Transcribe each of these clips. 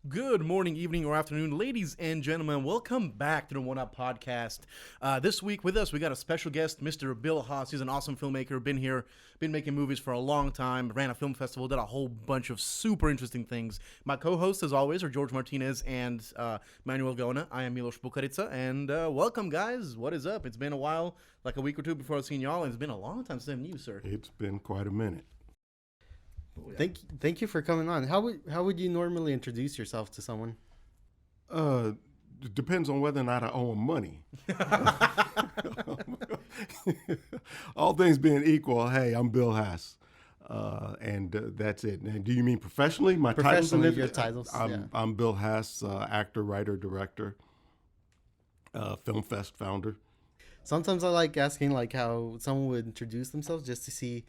Good morning, evening, or afternoon, ladies and gentlemen. Welcome back to the One Up Podcast. This week with us, we got a special guest, Mr. Bill Haas. He's an awesome filmmaker. Been making movies for a long time. Ran a film festival, did a whole bunch of super interesting things. My co-hosts, as always, are George Martinez and Manuel Gonna. I am Milos Bukarica, and welcome, guys. What is up? It's been a while, like a week or two before I've seen y'all, and it's been a long time since I've seen you, sir. It's been quite a minute. Oh, yeah. Thank you for coming on. How would you normally introduce yourself to someone? It depends on whether or not I owe them money. All things being equal, hey, I'm Bill Haas, and that's it. Now, do you mean professionally? My professionally, your titles. I'm Bill Haas, actor, writer, director, Film Fest founder. Sometimes I like asking like how someone would introduce themselves just to see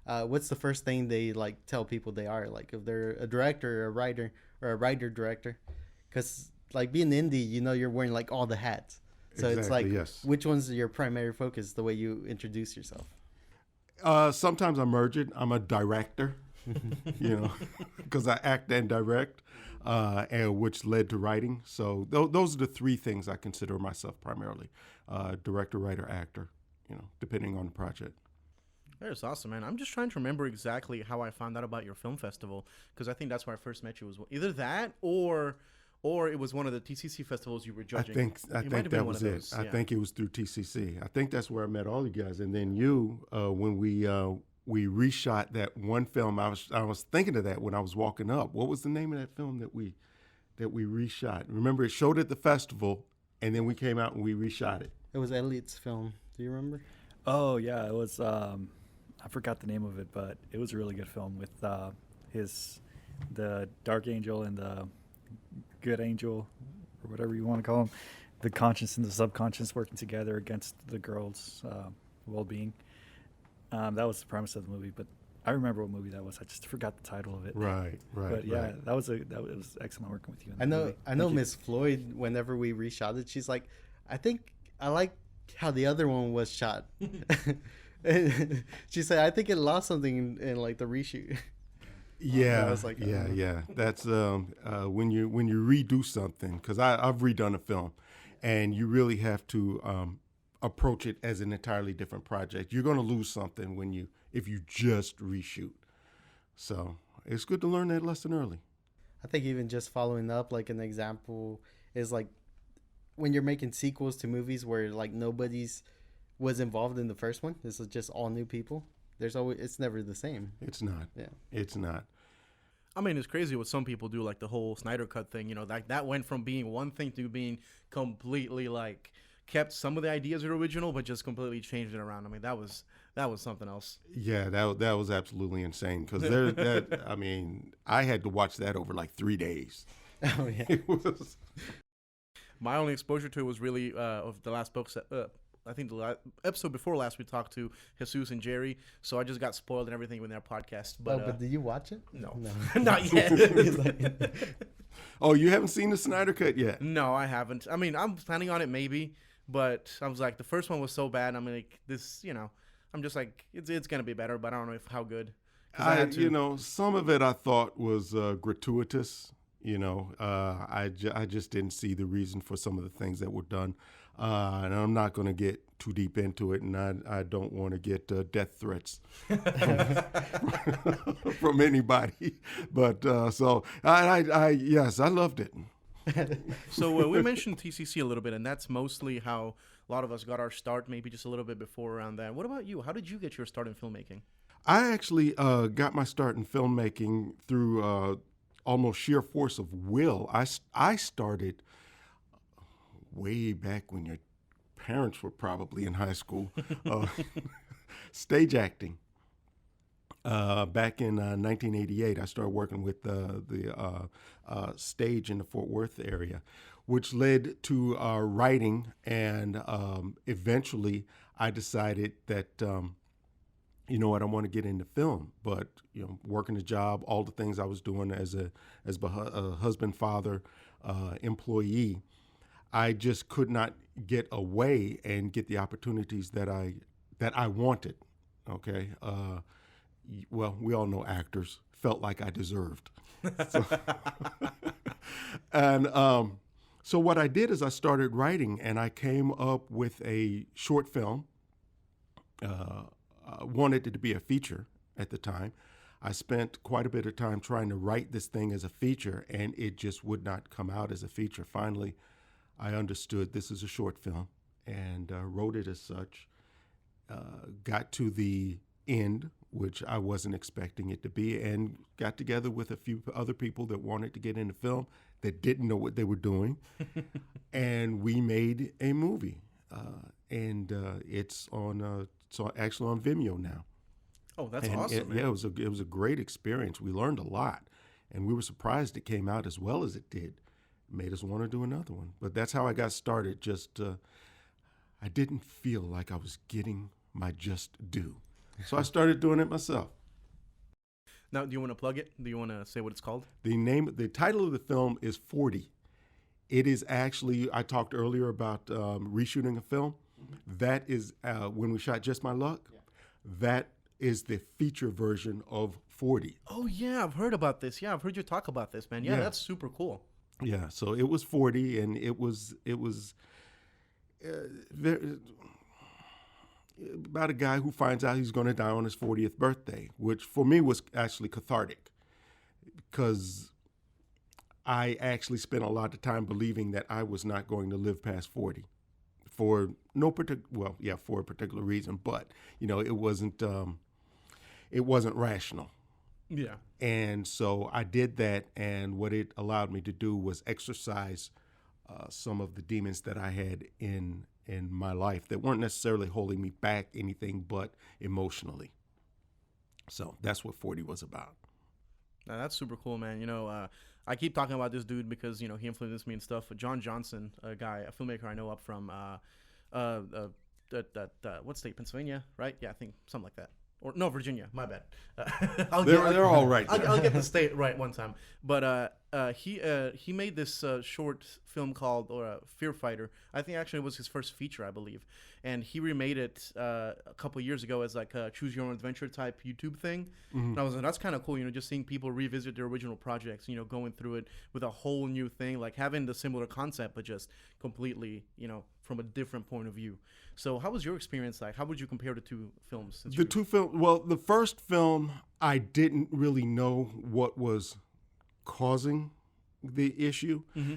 what's the first thing they like tell people they are, like if they're a director or a writer or a writer-director, because like being indie, you know, you're wearing like all the hats, so exactly, it's like yes. Which one's your primary focus, the way you introduce yourself? Sometimes I merge it. I'm a director, you know, because I act and direct, and which led to writing. So those are the three things I consider myself primarily: director, writer, actor. You know, depending on the project. That's awesome, man. I'm just trying to remember exactly how I found out about your film festival, because I think that's where I first met you. Was either that or it was one of the TCC festivals you were judging. I think that was it. I think it was through TCC. I think that's where I met all you guys, and then you when we reshot that one film. I was thinking of that when I was walking up. What was the name of that film that we reshot? Remember, it showed at the festival, and then we came out and we reshot it. It was Elliot's film. Do you remember? Oh yeah, it was. I forgot the name of it, but it was a really good film with the dark angel and the good angel, or whatever you want to call them, the conscious and the subconscious working together against the girl's well-being. That was the premise of the movie, but I remember what movie that was. I just forgot the title of it. Right. But yeah, right. it was excellent working with you. I know Miss Floyd, whenever we reshot it, she's like, I think I like how the other one was shot. She said, I think it lost something in like the reshoot. Yeah, I was like, yeah. That's when you redo something, because I've redone a film, and you really have to approach it as an entirely different project. You're going to lose something if you just reshoot. So it's good to learn that lesson early. I think even just following up, like an example is like when you're making sequels to movies where like nobody's was involved in the first one. This is just all new people. It's never the same. It's not. Yeah. It's not. I mean, it's crazy what some people do, like the whole Snyder Cut thing. You know, that went from being one thing to being completely like kept some of the ideas original, but just completely changed it around. I mean, that was something else. Yeah, that was absolutely insane, because I mean, I had to watch that over like 3 days. Oh yeah. It was. My only exposure to it was really of the last books. I think the episode before last we talked to Jesus and Jerry, so I just got spoiled and everything with their podcast. But did you watch it? No. Not yet. Oh, you haven't seen the Snyder Cut yet? No, I haven't. I mean, I'm planning on it maybe, but I was like, the first one was so bad. I'm like, this, you know, I'm just like, it's gonna be better, but I don't know how good. You know, some of it I thought was gratuitous. You know, I just didn't see the reason for some of the things that were done. And I'm not going to get too deep into it, and I don't want to get death threats from anybody. But so yes, I loved it. So we mentioned TCC a little bit, and that's mostly how a lot of us got our start, maybe just a little bit before around that. What about you? How did you get your start in filmmaking? I actually got my start in filmmaking through almost sheer force of will. I started way back when your parents were probably in high school, stage acting. Back in 1988, I started working with the stage in the Fort Worth area, which led to writing, and eventually I decided that, you know what, I want to get into film. But you know, working a job, all the things I was doing as a husband, father, employee, I just could not get away and get the opportunities that I wanted. Okay. Well, we all know actors felt like I deserved. So, And so what I did is I started writing, and I came up with a short film. I wanted it to be a feature at the time. I spent quite a bit of time trying to write this thing as a feature, and it just would not come out as a feature. Finally, I understood this is a short film, and wrote it as such. Got to the end, which I wasn't expecting it to be, and got together with a few other people that wanted to get into film that didn't know what they were doing, and we made a movie. And it's actually on Vimeo now. Oh, that's And awesome, man. yeah, it was a great experience. We learned a lot, and we were surprised it came out as well as it did. It made us want to do another one. But that's how I got started. Just I didn't feel like I was getting my just due, so I started doing it myself. Now, do you want to plug it? Do you want to say what it's called? The title of the film is 40. It is actually, I talked earlier about reshooting a film. That is when we shot Just My Luck. Yeah. That is the feature version of 40. Oh yeah, I've heard about this. Yeah, I've heard you talk about this, man. Yeah, Yeah. that's super cool. Yeah, so it was 40, and it was very, about a guy who finds out he's going to die on his 40th birthday, which for me was actually cathartic, because I actually spent a lot of time believing that I was not going to live past 40 for no particular, for a particular reason, but it wasn't rational. Yeah. And so I did that, and what it allowed me to do was exercise some of the demons that I had in my life that weren't necessarily holding me back anything but emotionally. So that's what 40 was about. Now, that's super cool, man. I keep talking about this dude because he influenced me and stuff. John Johnson, a filmmaker I know up from what state? Pennsylvania, right? Yeah, I think something like that. Or no, Virginia. My bad. They're all right. I'll get the state right one time. But he made this short film called Fear Fighter. I think actually it was his first feature, I believe. And he remade it a couple years ago as like a choose your own adventure type YouTube thing. Mm-hmm. And I was like, that's kind of cool, just seeing people revisit their original projects, going through it with a whole new thing, like having the similar concept, but just completely, from a different point of view. So how was your experience like? How would you compare the two films? Well, the first film, I didn't really know what was causing the issue. Mm-hmm.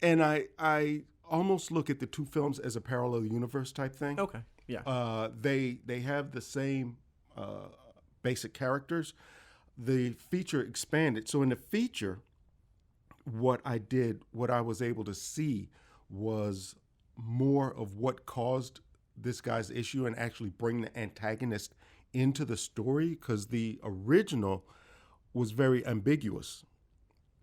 And I almost look at the two films as a parallel universe type thing. Okay, yeah. They have the same basic characters. The feature expanded. So in the feature, what I was able to see was more of what caused this guy's issue and actually bring the antagonist into the story, because the original was very ambiguous.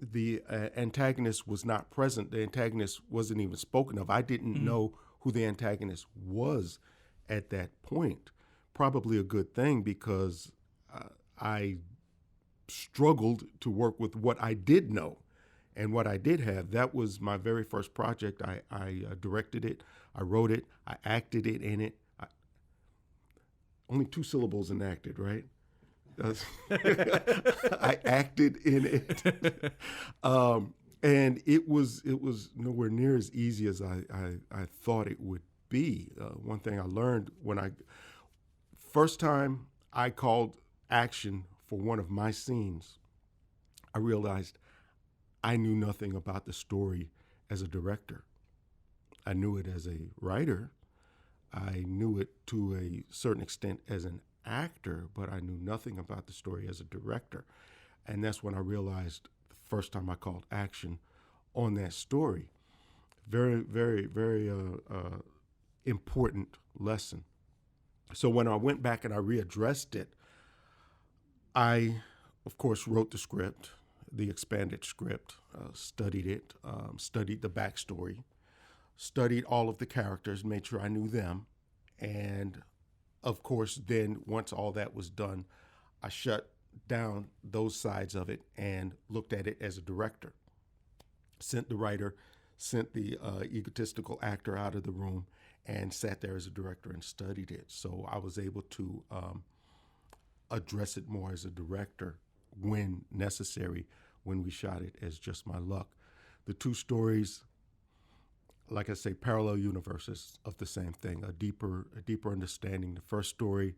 The antagonist was not present. The antagonist wasn't even spoken of. I didn't know who the antagonist was at that point. Probably a good thing, because I struggled to work with what I did know. And what I did have, that was my very first project. I directed it, I wrote it, I acted it in it. Only 2 syllables in acted, right? I acted in it. And it was nowhere near as easy as I thought it would be. One thing I learned first time I called action for one of my scenes, I realized I knew nothing about the story as a director. I knew it as a writer. I knew it to a certain extent as an actor, but I knew nothing about the story as a director. And that's when I realized the first time I called action on that story. Very, very, very important lesson. So when I went back and I readdressed it, I, of course, wrote the script, the expanded script, studied it, studied the backstory, studied all of the characters, made sure I knew them. And of course, then once all that was done, I shut down those sides of it and looked at it as a director. Sent the writer, sent the egotistical actor out of the room, and sat there as a director and studied it. So I was able to address it more as a director when necessary, when we shot it as Just My Luck. The two stories, like I say, parallel universes of the same thing, a deeper understanding. The first story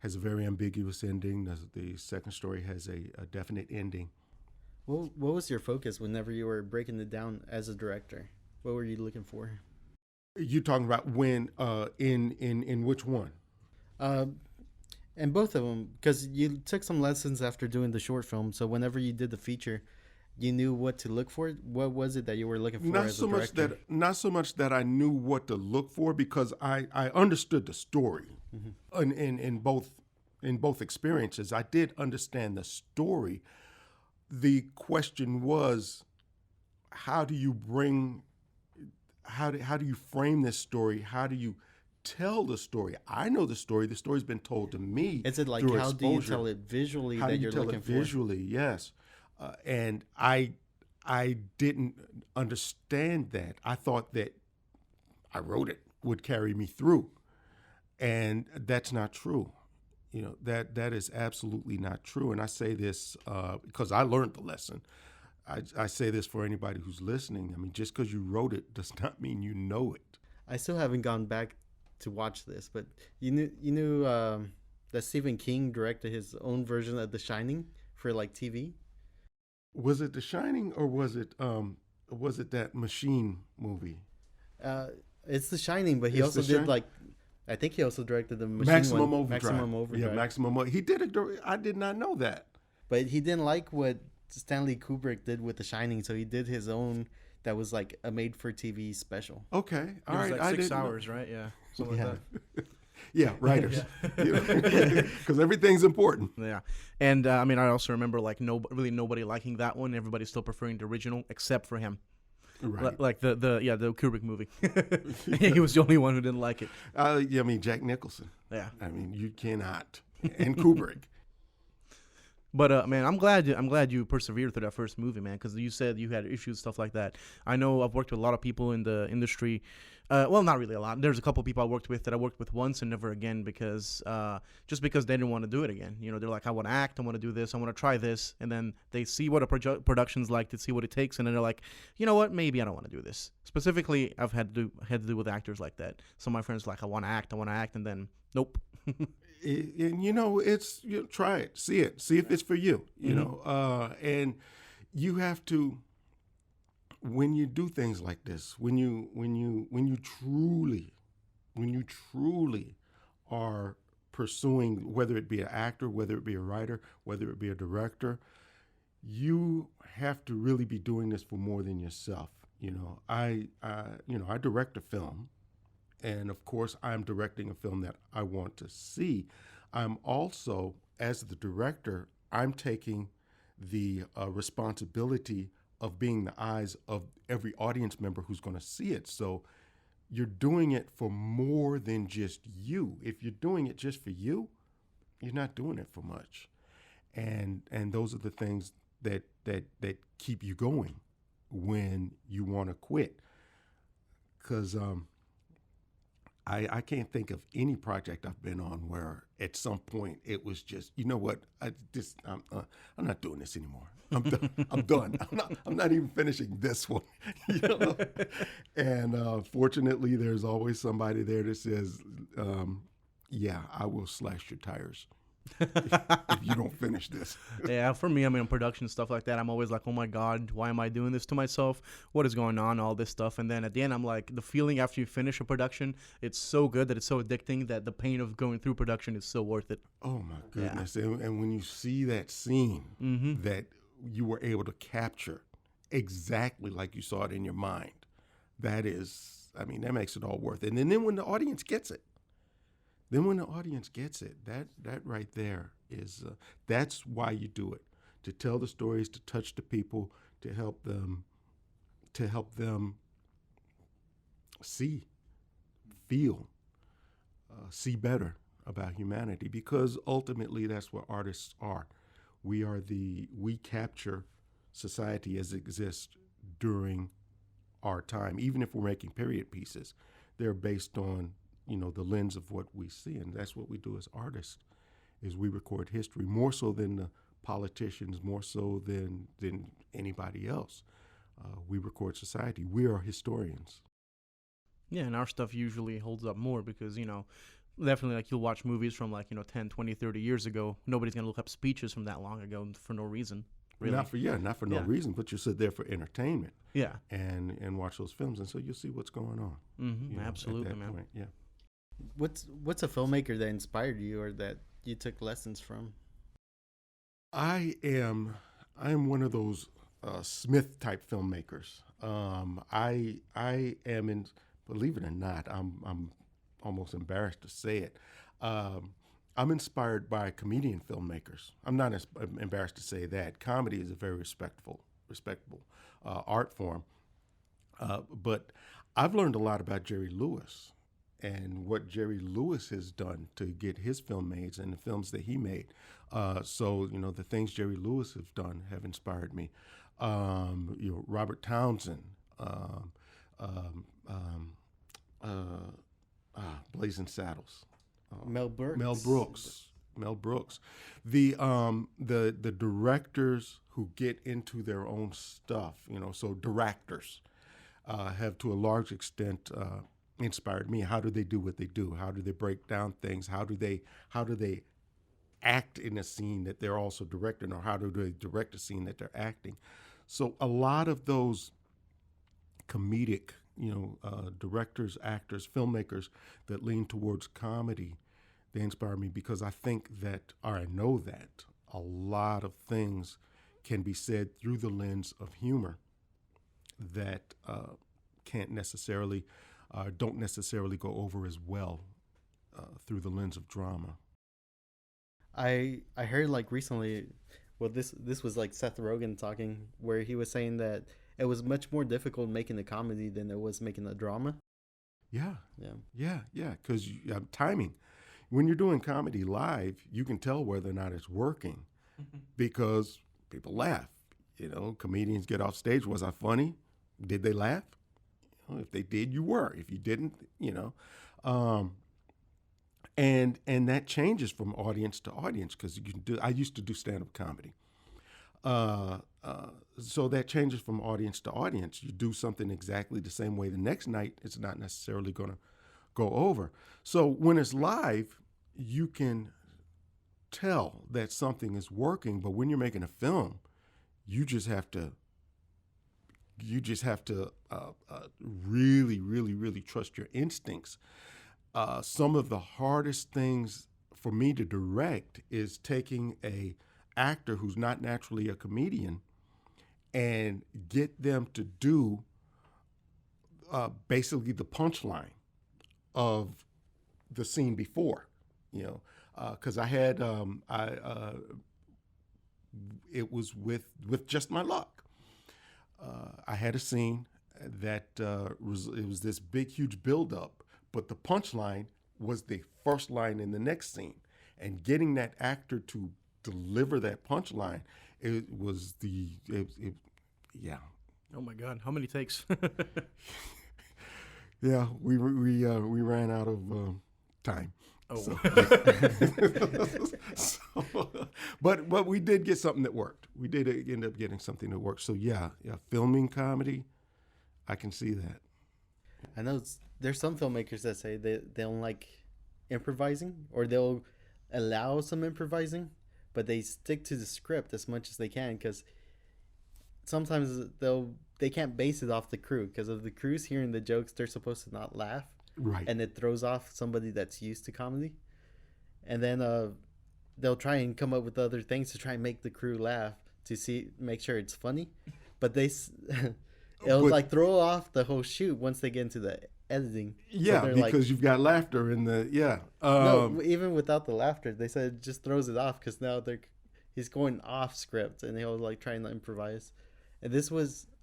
has a very ambiguous ending. The second story has a definite ending. What was your focus whenever you were breaking it down as a director? What were you looking for? You talking about when in which one? And both of them, because you took some lessons after doing the short film. So whenever you did the feature, you knew what to look for. What was it that you were looking for as a director? Not so much that I knew what to look for, because I understood the story. In both experiences. I did understand the story. The question was, how do you frame this story? How do you tell the story? I know the story. The story's been told to me. Is it like, through how do you exposure. tell it visually How that do you you're tell looking it for? visually? Yes. And I didn't understand that. I thought that I wrote it would carry me through, and that's not true. You know, that is absolutely not true. And I say this because I learned the lesson. I say this for anybody who's listening. I mean, just because you wrote it does not mean you know it. I still haven't gone back to watch this, but you knew that Stephen King directed his own version of The Shining for like TV. Was it The Shining, or was it that Machine movie? It's The Shining, but he It's also The did Shining? like, I think he also directed the Machine Maximum one, Overdrive. Maximum Overdrive. Yeah, Maximum. He did it. I did not know that. But he didn't like what Stanley Kubrick did with The Shining, so he did his own. That was like a made-for-TV special. Okay, all It was right. like I 6 didn't know. hours, right? Yeah, something Yeah. like that. Yeah, writers. Because everything's important. Yeah, and I mean, I also remember like really nobody liking that one. Everybody still preferring the original, except for him. Right. Like the Kubrick movie. He was the only one who didn't like it. Yeah, I mean, Jack Nicholson. Yeah. I mean, you cannot. And Kubrick. But man, I'm glad you persevered through that first movie, man, because you said you had issues, stuff like that. I know I've worked with a lot of people in the industry. Well, not really a lot. There's a couple people I worked with that I worked with once and never again because just because they didn't want to do it again. You know, they're like, I want to act, I want to do this, I want to try this, and then they see what a production's like, they see what it takes, and then they're like, you know what, maybe I don't want to do this. Specifically, I've had to do with actors like that. Some of my friends are like, I want to act, and then nope. And you know, it's try it, see if it's for you. You know, and you have to, when you do things like this, when you truly are pursuing, whether it be an actor, whether it be a writer, whether it be a director, you have to really be doing this for more than yourself. You know, I direct a film. And of course, I'm directing a film that I want to see. I'm also, as the director, I'm taking the responsibility of being the eyes of every audience member who's going to see it. So you're doing it for more than just you. If you're doing it just for you, you're not doing it for much. And those are the things that keep you going when you want to quit. Because I can't think of any project I've been on where at some point it was just, you know what, I'm not doing this anymore. I'm done. I'm done. I'm not even finishing this one. You know? And fortunately, there's always somebody there that says, yeah, I will slash your tires if you don't finish this. Yeah, for me, I mean, production stuff like that, I'm always like, oh my God, why am I doing this to myself? What is going on? All this stuff. And then at the end, I'm like, the feeling after you finish a production, it's so good that it's so addicting that the pain of going through production is so worth it. Oh my goodness. Yeah. And when you see that scene that you were able to capture exactly like you saw it in your mind, that is, I mean, that makes it all worth it. And then when the audience gets it, that right there is, that's why you do it, to tell the stories, to touch the people, to help them see, feel, see better about humanity, because ultimately that's what artists are. We capture society as it exists during our time. Even if we're making period pieces, they're based on, the lens of what we see. And that's what we do as artists, is we record history more so than the politicians more so than anybody else. We record society. We are historians. Yeah, and our stuff usually holds up more because, definitely like you'll watch movies from 10, 20, 30 years ago. Nobody's going to look up speeches from that long ago for no reason. Really. Not for no reason, but you sit there for entertainment. Yeah. And watch those films, and so you'll see what's going on. Mm-hmm. Absolutely, man. Point. Yeah. What's a filmmaker that inspired you or that you took lessons from? I am one of those Smith type filmmakers. I am in. Believe it or not, I'm almost embarrassed to say it. I'm inspired by comedian filmmakers. I'm not embarrassed to say that. Comedy is a very respectable art form. But I've learned a lot about Jerry Lewis and what Jerry Lewis has done to get his film made and the films that he made. So the things Jerry Lewis has done have inspired me. Robert Townsend, Blazing Saddles. Mel Brooks. Mel Brooks. The directors who get into their own stuff, so directors have to a large extent inspired me. How do they do what they do? How do they break down things? How do they act in a scene that they're also directing, or how do they direct a scene that they're acting? So a lot of those comedic directors, actors, filmmakers that lean towards comedy, they inspire me because I think that, or I know that, a lot of things can be said through the lens of humor that don't necessarily go over as well through the lens of drama. I heard recently, well, this was like Seth Rogen talking, where he was saying that it was much more difficult making a comedy than it was making a drama. Yeah. Because timing. When you're doing comedy live, you can tell whether or not it's working because people laugh. Comedians get off stage. Was I funny? Did they laugh? If they did, you were. If you didn't, and that changes from audience to audience because I used to do stand-up comedy. So that changes from audience to audience. You do something exactly the same way the next night, it's not necessarily going to go over. So when it's live, you can tell that something is working, but when you're making a film, you just have to really, really, really trust your instincts. Some of the hardest things for me to direct is taking a actor who's not naturally a comedian and get them to do basically the punchline of the scene before, because I had it was with Just My Luck. I had a scene that it was this big, huge buildup, but the punchline was the first line in the next scene, and getting that actor to deliver that punchline, yeah. Oh my God, how many takes? Yeah, we ran out of time. Oh, but we did get something that worked. We did end up getting something that worked. So yeah, filming comedy, I can see that. I know there's some filmmakers that say they don't like improvising, or they'll allow some improvising, but they stick to the script as much as they can because sometimes they can't base it off the crew, because if the crew's hearing the jokes, they're supposed to not laugh, right? And it throws off somebody that's used to comedy, and then they'll try and come up with other things to try and make the crew laugh to make sure it's funny, but it'll throw off the whole shoot once they get into the editing. Yeah, so because you've got laughter in the no, even without the laughter, they said it just throws it off because now he's going off script and he'll trying to improvise. And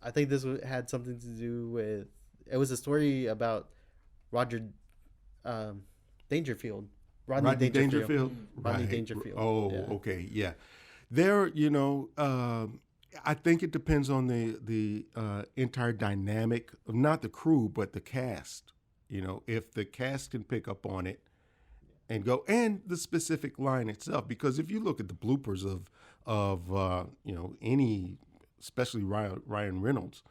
I think this had something to do with, it was a story about Rodney Dangerfield. Rodney Dangerfield. Oh, yeah. Okay, yeah. There, I think it depends on the entire dynamic of not the crew but the cast. If the cast can pick up on it and go, and the specific line itself, because if you look at the bloopers of any, especially Ryan Reynolds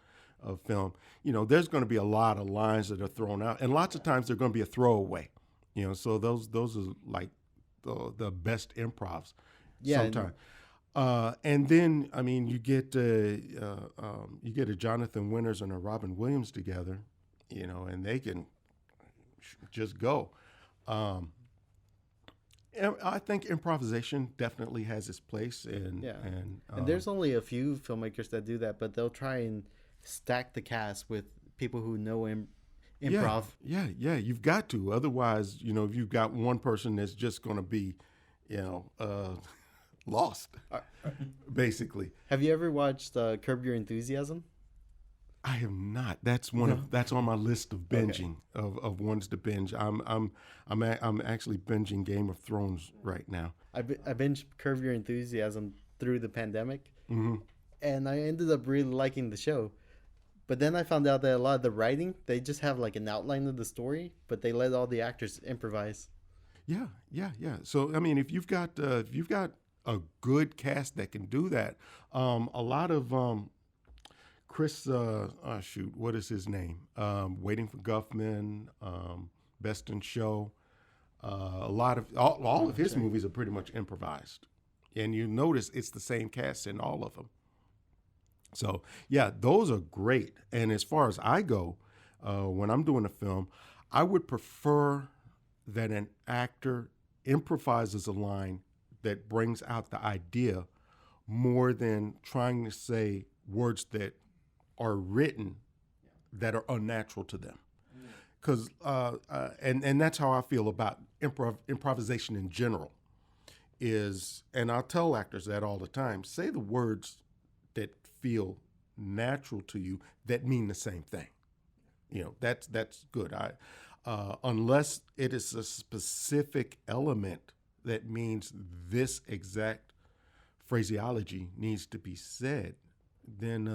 of film, there's going to be a lot of lines that are thrown out, and lots of times they're going to be a throwaway. So those are like the best improvs. Yeah, Sometimes. And then, I mean, you get a Jonathan Winters and a Robin Williams together, and they can just go. And I think improvisation definitely has its place, and there's only a few filmmakers that do that, but they'll try and stack the cast with people who know improv. Yeah, you've got to. Otherwise, if you've got one person that's just going to be, lost, basically. Have you ever watched Curb Your Enthusiasm? I have not. That's that's on my list of binging of ones to binge. I'm actually binging Game of Thrones right now. I binged Curb Your Enthusiasm through the pandemic, Mm-hmm. and I ended up really liking the show. But then I found out that a lot of the writing, they just have like an outline of the story, but they let all the actors improvise. Yeah. So I mean, if you've got a good cast that can do that, a lot of Chris, what is his name? Waiting for Guffman, Best in Show. A lot of all of his movies are pretty much improvised, and you notice it's the same cast in all of them. So yeah, those are great. And as far as I go, when I'm doing a film, I would prefer that an actor improvises a line that brings out the idea more than trying to say words that are written that are unnatural to them. Because and that's how I feel about improvisation in general. And I'll tell actors that all the time. Say the words that feel natural to you that mean the same thing. That's good. Unless it is a specific element that means this exact phraseology needs to be said, then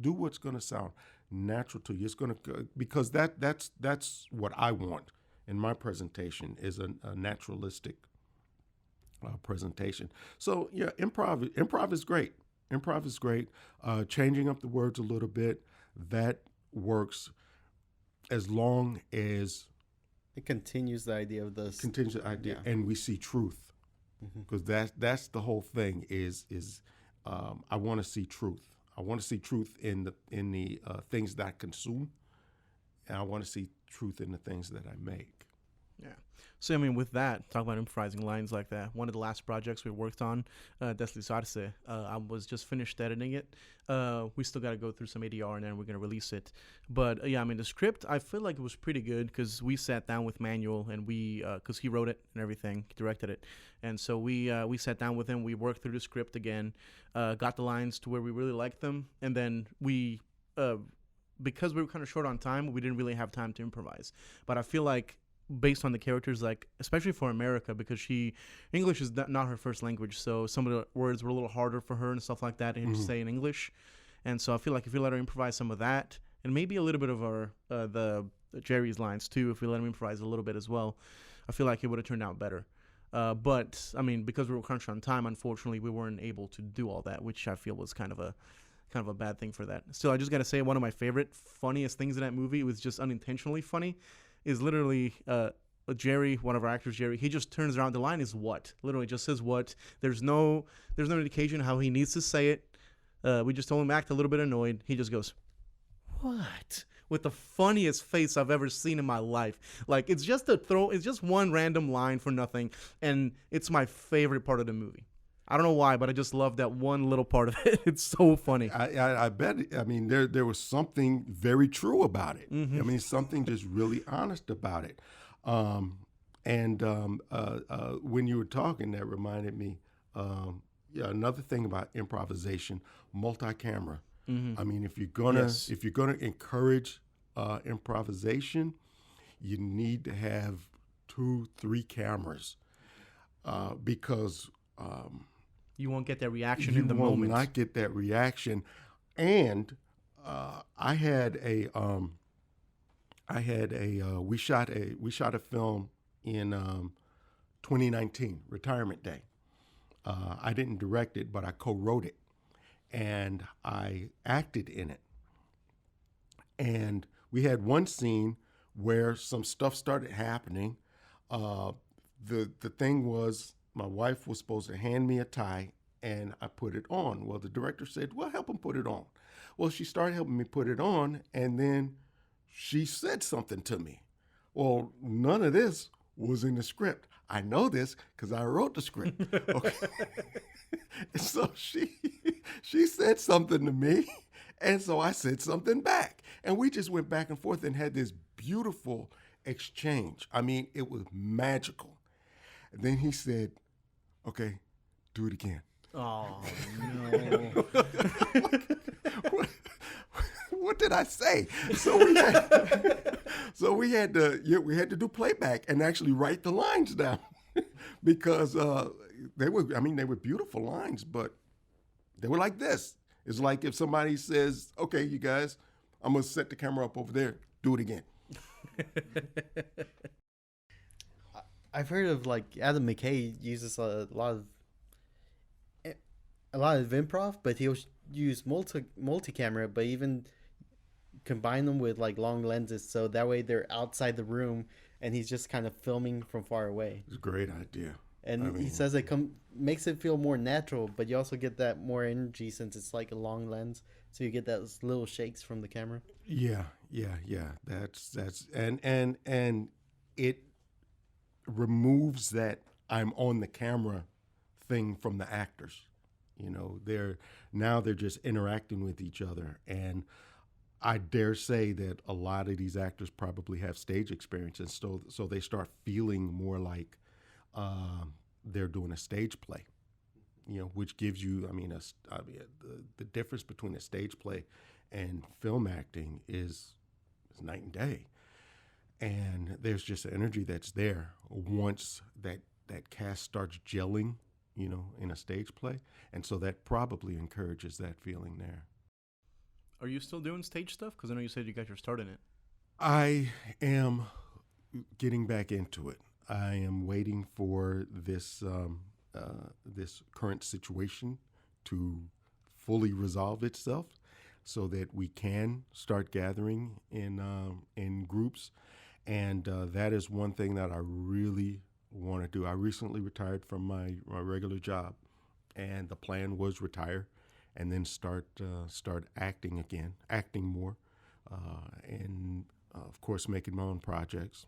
do what's going to sound natural to you. It's going to, because that's what I want in my presentation, is a naturalistic presentation. So yeah, improv is great. Improv is great. Changing up the words a little bit, that works, as long as it continues the idea of this. Continues the idea, and we see truth, because that's the whole thing. Is I want to see truth. I want to see truth in the things that I consume, and I want to see truth in the things that I make. Yeah. So, I mean, with that, talk about improvising lines like that. One of the last projects we worked on, Deslizarsé, I was just finished editing it. We still got to go through some ADR, and then we're going to release it. But, yeah, I mean, the script, I feel like it was pretty good, because we sat down with Manuel, and because he wrote it and everything, directed it. And so we sat down with him, we worked through the script again, got the lines to where we really liked them, and then because we were kind of short on time, we didn't really have time to improvise. But I feel like, based on the characters, like especially for America, because English is not her first language, so some of the words were a little harder for her and stuff like that to say in English. And so I feel like if we let her improvise some of that, and maybe a little bit of our the Jerry's lines too, if we let him improvise a little bit as well, I feel like it would have turned out better. But I mean, because we were crunched on time, unfortunately, we weren't able to do all that, which I feel was kind of a bad thing for that. Still, I just gotta say, one of my favorite, funniest things in that movie, it was just unintentionally funny, is literally Jerry, one of our actors, Jerry, he just turns around. The line is what? Literally just says what. There's no indication how he needs to say it. We just told him act a little bit annoyed. He just goes, what? With the funniest face I've ever seen in my life. Like, it's just one random line for nothing, and it's my favorite part of the movie. I don't know why, but I just love that one little part of it. It's so funny. I bet. I mean, there was something very true about it. I mean, something just really honest about it. When you were talking, that reminded me. Another thing about improvisation, multi-camera. I mean, if you're gonna encourage improvisation, you need to have 2-3 cameras, because you won't get that reaction in the moment. You will not get that reaction. And we shot a film in 2019, Retirement Day. I didn't direct it, but I co-wrote it, and I acted in it. And we had one scene where some stuff started happening. The thing was, my wife was supposed to hand me a tie, and I put it on. Well, the director said, well, help him put it on. Well, she started helping me put it on, and then she said something to me. Well, none of this was in the script. I know this because I wrote the script. Okay. So she said something to me, and so I said something back. And we just went back and forth and had this beautiful exchange. I mean, it was magical. And then he said, okay, do it again. Oh, no. What did I say? So we had to do playback and actually write the lines down because they were beautiful lines, but they were like this. It's like if somebody says, okay, you guys, I'm going to set the camera up over there. Do it again. I've heard of like Adam McKay uses a lot of improv, but he'll use multi-camera, but even combine them with like long lenses, so that way they're outside the room and he's just kind of filming from far away. It's a great idea. And he says it makes it feel more natural, but you also get that more energy since it's like a long lens, so you get those little shakes from the camera. Yeah. That's and it removes that I'm on the camera thing from the actors. You know, they're just interacting with each other, and I dare say that a lot of these actors probably have stage experience, and so they start feeling more like they're doing a stage play. You know, which gives you, the difference between a stage play and film acting is night and day. And there's just an energy that's there once that cast starts gelling, you know, in a stage play. And so that probably encourages that feeling there. Are you still doing stage stuff? Because I know you said you got your start in it. I am getting back into it. I am waiting for this this current situation to fully resolve itself so that we can start gathering in groups. And that is one thing that I really want to do. I recently retired from my regular job, and the plan was retire and then start acting again, acting more, and of course making my own projects.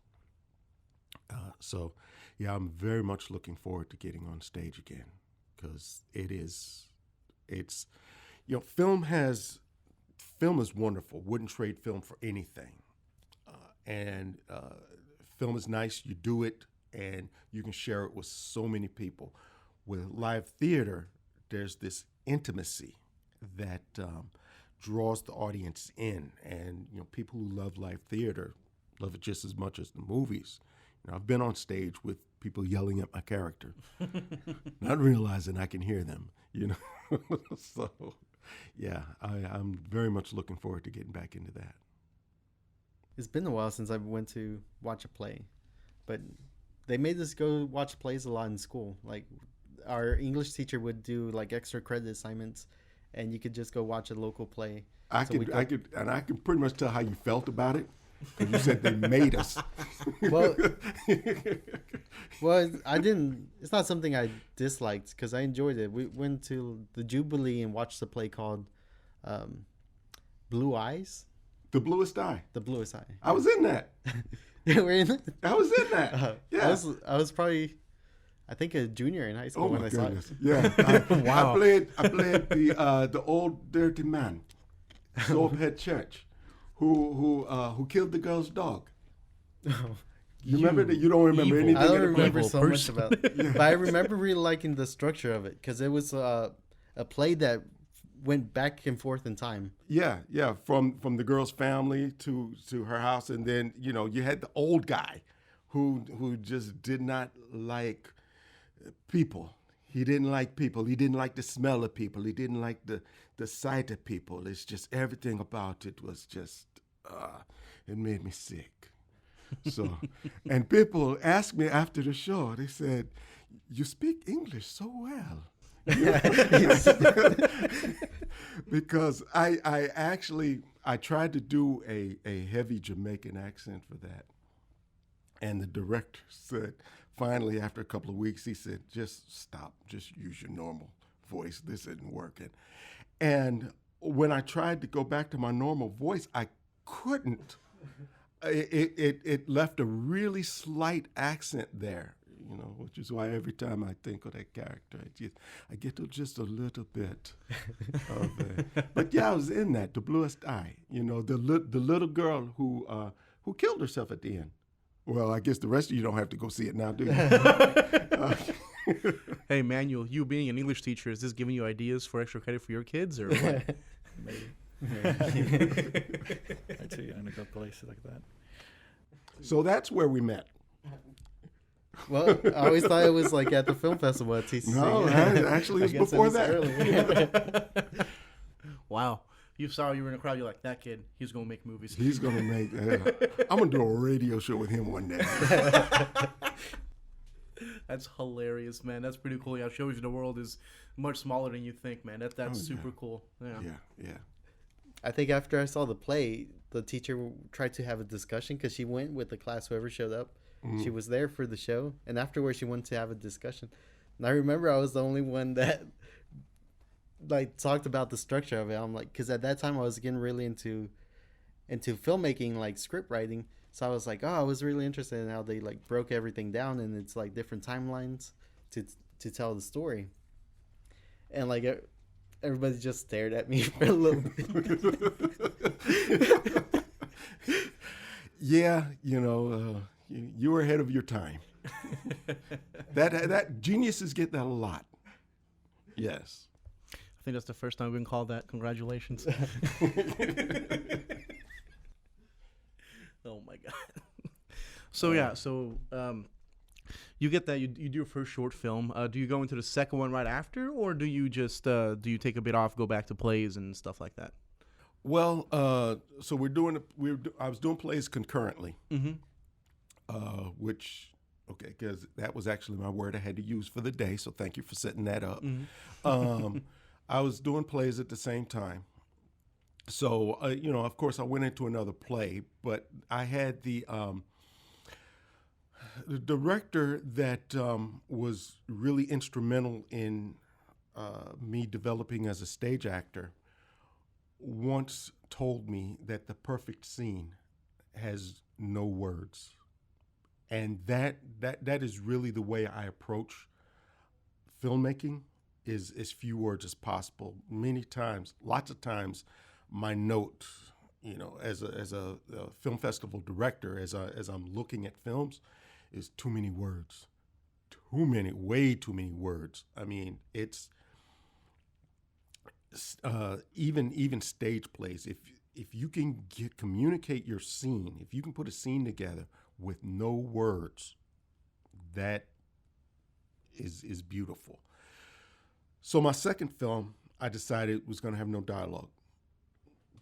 So yeah, I'm very much looking forward to getting on stage again, because it's film is wonderful. Wouldn't trade film for anything. And film is nice. You do it and you can share it with so many people. With live theater, there's this intimacy that draws the audience in, and people who love live theater love it just as much as the movies. I've been on stage with people yelling at my character, not realizing I can hear them. So yeah, I'm very much looking forward to getting back into that. It's been a while since I went to watch a play, but they made us go watch plays a lot in school. Like our English teacher would do like extra credit assignments, and you could just go watch a local play. I could pretty much tell how you felt about it, because you said they made us. Well, I didn't. It's not something I disliked because I enjoyed it. We went to the Jubilee and watched a play called Blue Eyes. The Bluest Eye. The Bluest Eye. I was in that. You were in it? I was in that. Yeah. I was probably, I think, a junior in high school when I saw it. Yeah. Wow. I played the old dirty man, Soaphead Church, who killed the girl's dog. You remember that? You don't remember anything. I don't remember evil so much about it. Yeah. But I remember really liking the structure of it because it was a play that went back and forth in time. Yeah. From the girl's family to her house, and then you had the old guy who just did not like people. He didn't like people. He didn't like the smell of people. He didn't like the sight of people. It's just everything about it was just it made me sick. So, and people asked me after the show. They said, you speak English so well. Because I actually tried to do a heavy Jamaican accent for that. And the director said, finally, after a couple of weeks, he said, just stop, just use your normal voice. This isn't working. And when I tried to go back to my normal voice, I couldn't. It left a really slight accent there, which is why every time I think of that character, I get to just a little bit of it. But yeah, I was in that, The Bluest Eye, the little girl who killed herself at the end. Well, I guess the rest of you don't have to go see it now, do you? Hey, Manuel, you being an English teacher, is this giving you ideas for extra credit for your kids, or what? Maybe. I too young to go places like that. So that's where we met. Well, I always thought it was like at the film festival at TCC. No, actually it was before that. Wow. You saw you were in a crowd, you're like, that kid, he's going to make movies. He's going to make, I'm going to do a radio show with him one day. That's hilarious, man. That's pretty cool. Yeah, it shows you the world is much smaller than you think, man. That's super cool. Yeah. I think after I saw the play, the teacher tried to have a discussion because she went with the class, whoever showed up. Mm-hmm. She was there for the show. And afterwards, she wanted to have a discussion. And I remember I was the only one that talked about the structure of it. I'm like, because at that time I was getting really into filmmaking, like script writing. So I was like, I was really interested in how they broke everything down, and it's different timelines to tell the story. And everybody just stared at me for a little bit. Yeah, you were ahead of your time. That geniuses get that a lot. Yes. I think that's the first time we've been called that. Congratulations. Oh my God. So you get that, you do your first short film. Do you go into the second one right after, or do you just do you take a bit off, go back to plays and stuff like that? Well, so I was doing plays concurrently, which because that was actually my word I had to use for the day. So thank you for setting that up. Mm-hmm. I was doing plays at the same time. So, of course, I went into another play, but I had the director that was really instrumental in me developing as a stage actor once told me that the perfect scene has no words. And that is really the way I approach filmmaking, is as few words as possible. Lots of times, my note, as a film festival director, as I'm looking at films, is too many words, way too many words. I mean, it's even stage plays. If you can communicate your scene, if you can put a scene together with no words, that is beautiful. So my second film, I decided was going to have no dialogue.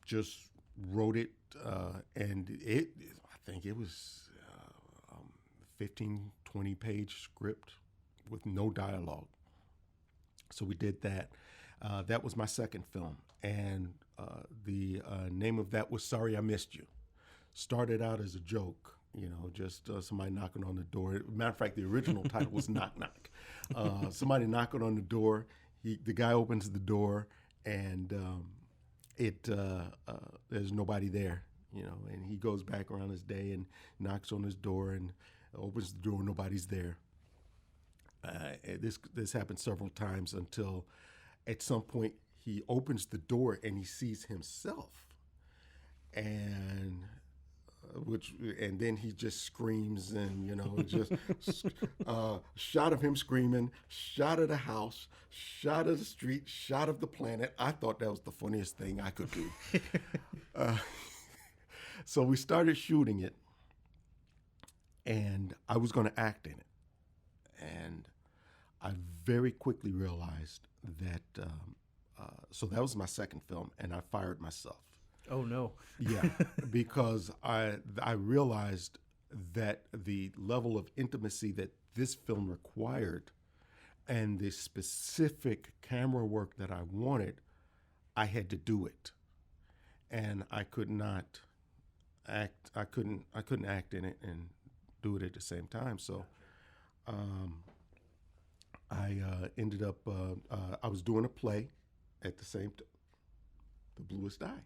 Just wrote it, and I think it was 15, 20-page script with no dialogue. So we did that. That was my second film, and the name of that was Sorry I Missed You. Started out as a joke, just somebody knocking on the door. Matter of fact, the original title was Knock Knock. Somebody knocking on the door. The guy opens the door, and there's nobody there, and he goes back around his day and knocks on his door and opens the door. Nobody's there. This happened several times until at some point he opens the door and he sees himself, and then he just screams, and just shot of him screaming, shot of the house, shot of the street, shot of the planet. I thought that was the funniest thing I could do. So we started shooting it, and I was going to act in it, and I very quickly realized that. So that was my second film, and I fired myself. Oh no! Yeah, because I realized that the level of intimacy that this film required and the specific camera work that I wanted, I had to do it, and I could not act. I couldn't act in it and do it at the same time. So, I ended up. I was doing a play at the same time. The Bluest Eye.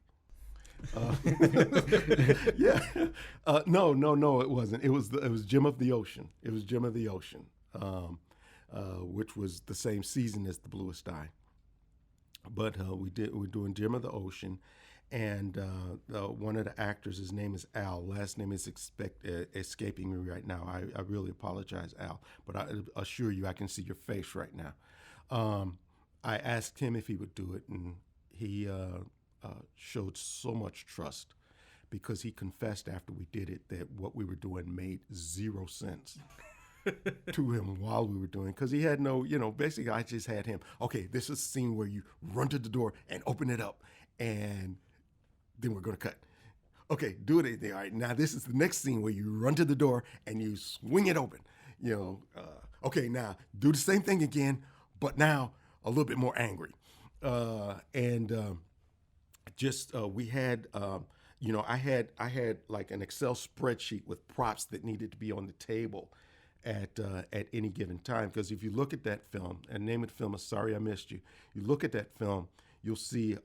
Yeah. No, it wasn't. It was Gem of the Ocean. It was Gem of the Ocean, which was the same season as The Bluest Eye. But we're doing Gem of the Ocean, and one of the actors, his name is Al. Last name is escaping me right now. I really apologize, Al. But I assure you, I can see your face right now. I asked him if he would do it, and he showed so much trust, because he confessed after we did it that what we were doing made zero sense to him while we were doing, because he had no, basically I just had him, okay, this is a scene where you run to the door and open it up, and then we're going to cut. Okay, do it. All right, now this is the next scene where you run to the door and you swing it open. Okay, now do the same thing again, but now a little bit more angry. We had, I had like an Excel spreadsheet with props that needed to be on the table at any given time. Because if you look at that film, and name of the film is Sorry I Missed You, you look at that film, you'll see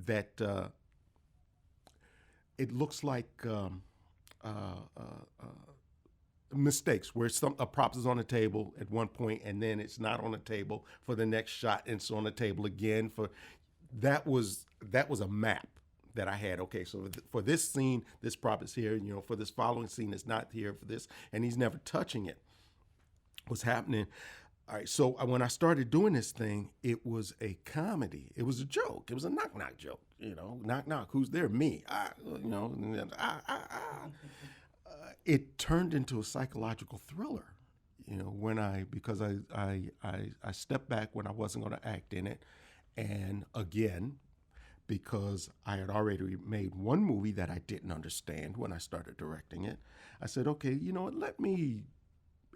that it looks like mistakes where a prop is on the table at one point and then it's not on the table for the next shot, and it's on the table again for. That was a map that I had. Okay, so for this scene, this prop is here. For this following scene, it's not here. For this, and he's never touching it. What's happening? All right. So when I started doing this thing, it was a comedy. It was a joke. It was a knock joke. Knock knock. Who's there? Me. It turned into a psychological thriller. Because I stepped back when I wasn't going to act in it. And again, because I had already made one movie that I didn't understand when I started directing it, I said, okay, you know what, let me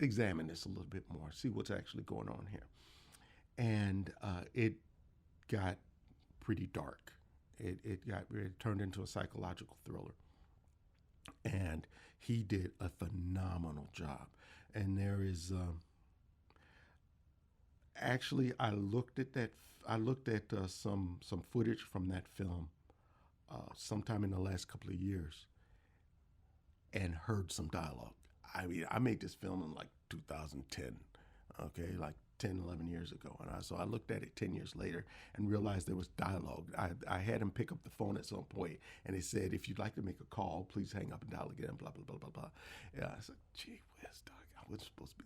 examine this a little bit more, see what's actually going on here. And it got pretty dark. It turned into a psychological thriller. And he did a phenomenal job. And there is, actually, I looked at some footage from that film sometime in the last couple of years and heard some dialogue. I mean, I made this film in like 2010, okay, like 10, 11 years ago. And so I looked at it 10 years later and realized there was dialogue. I had him pick up the phone at some point, and he said, if you'd like to make a call, please hang up and dial again, blah, blah, blah, blah, blah. Yeah, I said, gee whiz, dog.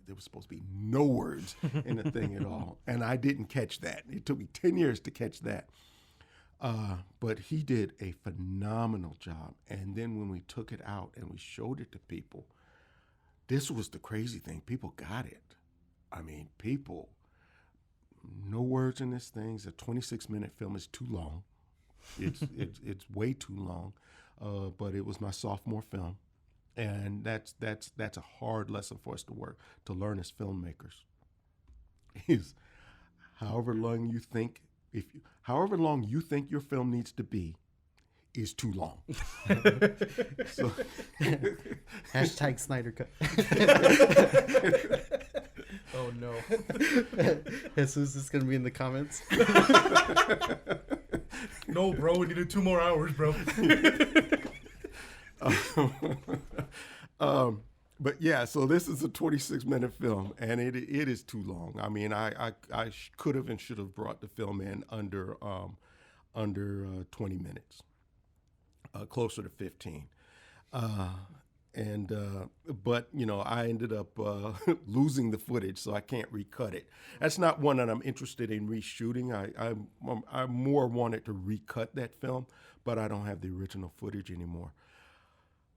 There was supposed to be no words in the thing at all. And I didn't catch that. It took me 10 years to catch that. But he did a phenomenal job. And then when we took it out and we showed it to people, this was the crazy thing. People got it. I mean, no words in this thing. It's a 26-minute film. It's too long. It's way too long. But it was my sophomore film. And that's a hard lesson for us to learn as filmmakers. Is however long you think your film needs to be is too long. So, Hashtag Snyder Cut. Oh no. Jesus is gonna be in the comments. No, bro, we needed 2 more hours, bro. But yeah, so this is a 26-minute film, and it is too long. I mean, I could have and should have brought the film in under 20 minutes, closer to 15. But I ended up losing the footage, so I can't recut it. That's not one that I'm interested in reshooting. I more wanted to recut that film, but I don't have the original footage anymore.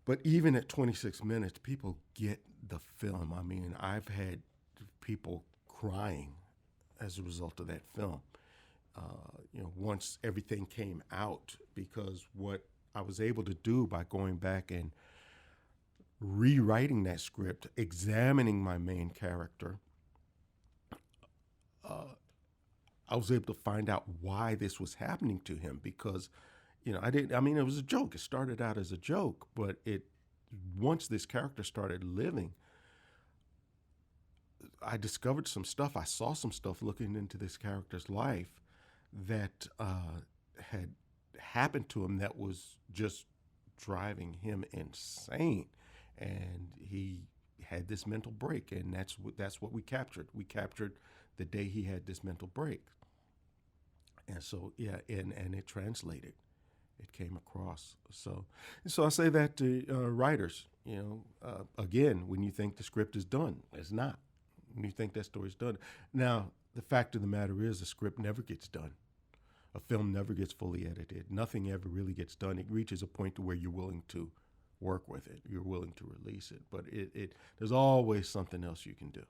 But even at 26 minutes, people get the film. I mean, I've had people crying as a result of that film. Once everything came out, because what I was able to do by going back and rewriting that script, examining my main character, I was able to find out why this was happening to him because, I mean, it was a joke. It started out as a joke, but once this character started living, I discovered some stuff. I saw some stuff looking into this character's life that had happened to him that was just driving him insane. And he had this mental break, and that's what we captured. We captured the day he had this mental break. And so, yeah, and it translated. It came across. So I say that to writers, again, when you think the script is done, it's not. When you think that story's done. Now, the fact of the matter is the script never gets done. A film never gets fully edited. Nothing ever really gets done. It reaches a point to where you're willing to work with it. You're willing to release it. But there's always something else you can do.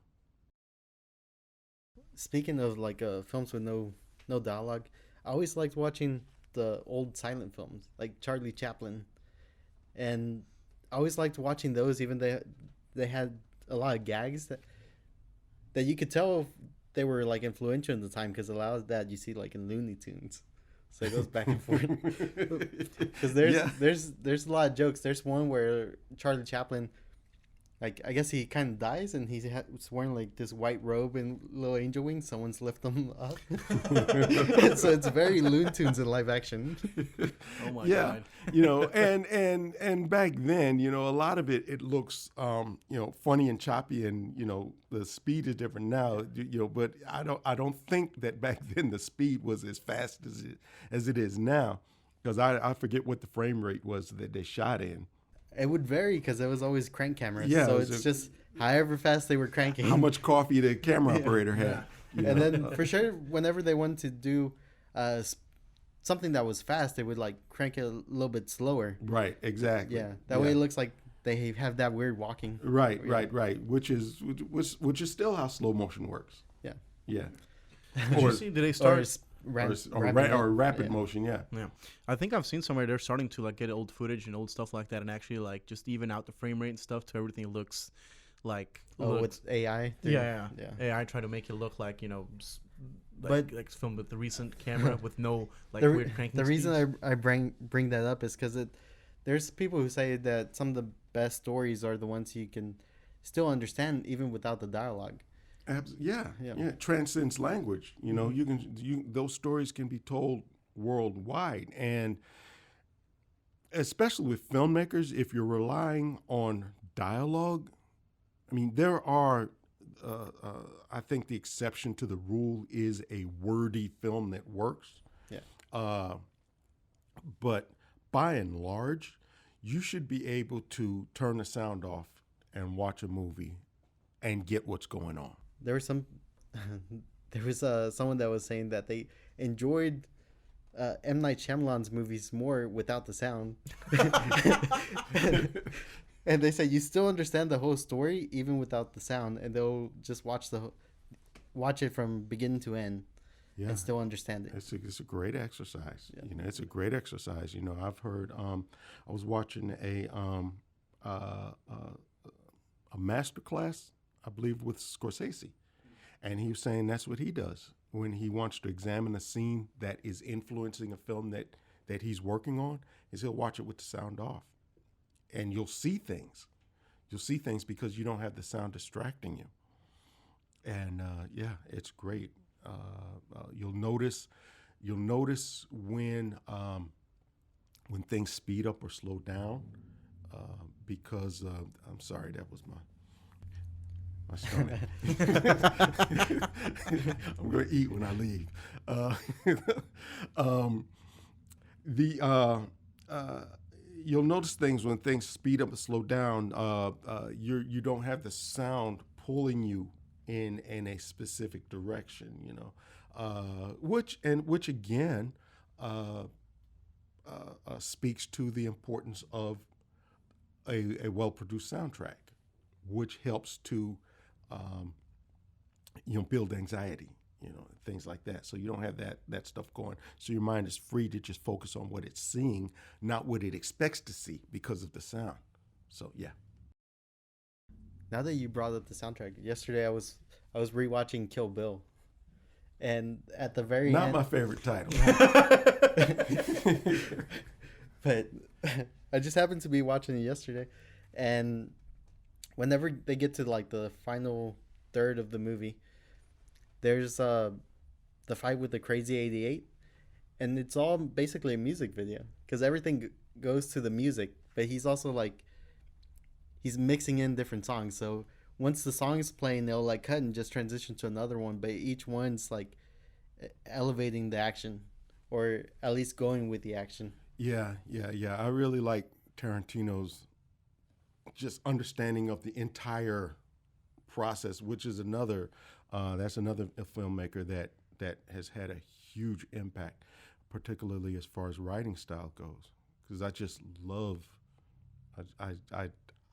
Speaking of like films with no dialogue, I always liked watching the old silent films like Charlie Chaplin, and I always liked watching those. Even they had a lot of gags that you could tell they were like influential in the time, because a lot of that you see like in Looney Tunes. So it goes back and forth. Because there's a lot of jokes. There's one where Charlie Chaplin, like, I guess he kind of dies, and he's wearing like this white robe and little angel wings. Someone's lifted him up. So it's very Looney Tunes in live action. Oh my God. And back then, a lot of it looks, funny and choppy, and, the speed is different now, but I don't think that back then the speed was as fast as it is now, because I forget what the frame rate was that they shot in. It would vary because it was always crank cameras. Yeah, so it's just however fast they were cranking. How much coffee the camera operator had. Yeah. And then for sure, whenever they wanted to do something that was fast, they would like crank it a little bit slower. Right, exactly. Yeah, that way it looks like they have that weird walking. Right. Which is still how slow motion works. Yeah. Yeah. Did they start? Rapid motion, yeah. I think I've seen somewhere they're starting to like get old footage and old stuff like that, and actually like just even out the frame rate and stuff to everything looks like. With AI. Yeah. AI try to make it look like like filmed with the recent camera with no like weird cranking. The reason I bring that up is because there's people who say that some of the best stories are the ones you can still understand even without the dialogue. Yeah. It transcends language. Those stories can be told worldwide, and especially with filmmakers, if you're relying on dialogue, I mean, there are. I think the exception to the rule is a wordy film that works. Yeah. But by and large, you should be able to turn the sound off and watch a movie and get what's going on. There was someone that was saying that they enjoyed M. Night Shyamalan's movies more without the sound. And they say you still understand the whole story even without the sound, and they'll just watch it from beginning to end and still understand it. It's a great exercise. Yeah. It's a great exercise. I've heard. I was watching a master class, I believe, with Scorsese. And he was saying that's what he does when he wants to examine a scene that is influencing a film that he's working on, is he'll watch it with the sound off. And you'll see things. You'll see things because you don't have the sound distracting you. And it's great. You'll notice when things speed up or slow down, because I'm sorry, that was my stomach. I'm going to eat when I leave. You'll notice things when things speed up and slow down. You don't have the sound pulling you in a specific direction. Which again speaks to the importance of a well-produced soundtrack, which helps to build anxiety, things like that. So you don't have that stuff going. So your mind is free to just focus on what it's seeing, not what it expects to see because of the sound. So yeah. Now that you brought up the soundtrack, yesterday I was rewatching Kill Bill, And at the very Not end, my favorite title. but I just happened to be watching it yesterday, and whenever they get to like the final third of the movie, there's the fight with the Crazy 88, and it's all basically a music video because everything goes to the music, but he's also like he's mixing in different songs. So once the song is playing, they'll like cut and just transition to another one, but each one's like elevating the action, or at least going with the action. Yeah. I really like Tarantino's just understanding of the entire process, which is another that's another filmmaker that has had a huge impact, particularly as far as writing style goes. Because I just love,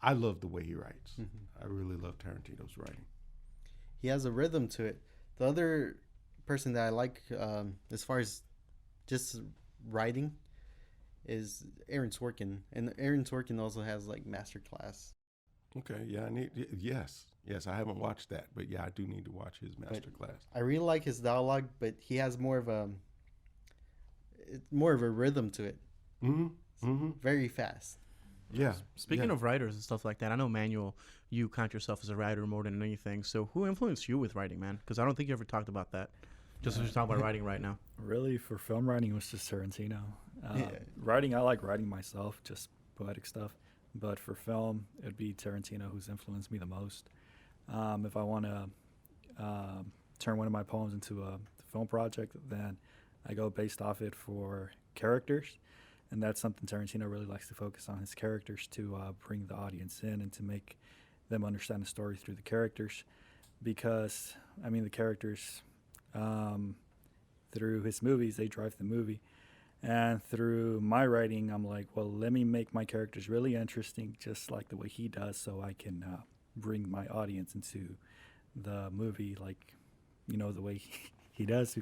I love the way he writes. I really love Tarantino's writing. He has a rhythm to it. The other person that I like, as far as just writing, is Aaron Sorkin, and Aaron Sorkin also has like Masterclass. Okay, yeah, yes, I haven't watched that, but yeah, I do need to watch his Masterclass. I really like his dialogue, but he has more of a rhythm to it. Very fast. Yeah. Speaking of writers and stuff like that, I know, Manuel, you count yourself as a writer more than anything. So who influenced you with writing, man? Because I don't think you ever talked about that. Just as we're talking about writing right now. Really, for film writing, it was just Tarantino. Yeah. Writing, I like writing myself, just poetic stuff. But for film, it'd be Tarantino who's influenced me the most. If I want to turn one of my poems into a film project, then I go based off it for characters. And that's something Tarantino really likes to focus on, his characters, to bring the audience in and to make them understand the story through the characters. Because, I mean, the characters, through his movies, they drive the movie. And through my writing, I'm like, well, let me make my characters really interesting, just like the way he does, so I can bring my audience into the movie, like, you know, the way he does.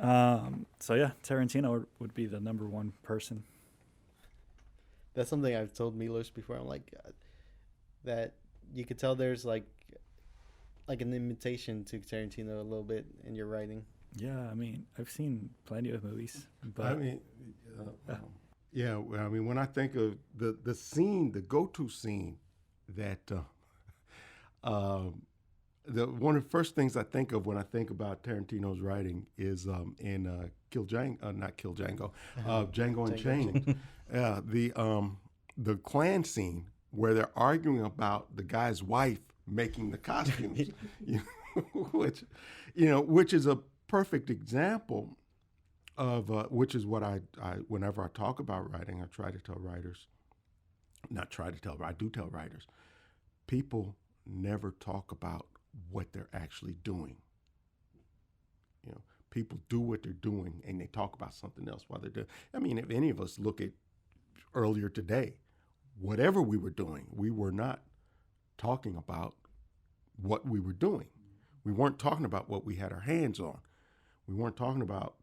So yeah, Tarantino would be the number one person. That's something I've told Milos before. I'm like, that you could tell there's like an imitation to Tarantino a little bit in your writing. Yeah, I mean, I've seen plenty of movies, but I mean, yeah. Well, I mean, when I think of the scene, the go-to scene that one of the first things I think of when I think about Tarantino's writing is in Django Unchained. Yeah, the Klan scene where they're arguing about the guy's wife making the costumes, which is a perfect example of which is what I whenever I talk about writing, I try to tell writers, I do tell writers, people never talk about what they're actually doing. People do what they're doing and they talk about something else while they're doing. I mean, if any of us look at earlier today, whatever we were doing, we were not talking about what we were doing. We weren't talking about what we had our hands on. We weren't talking about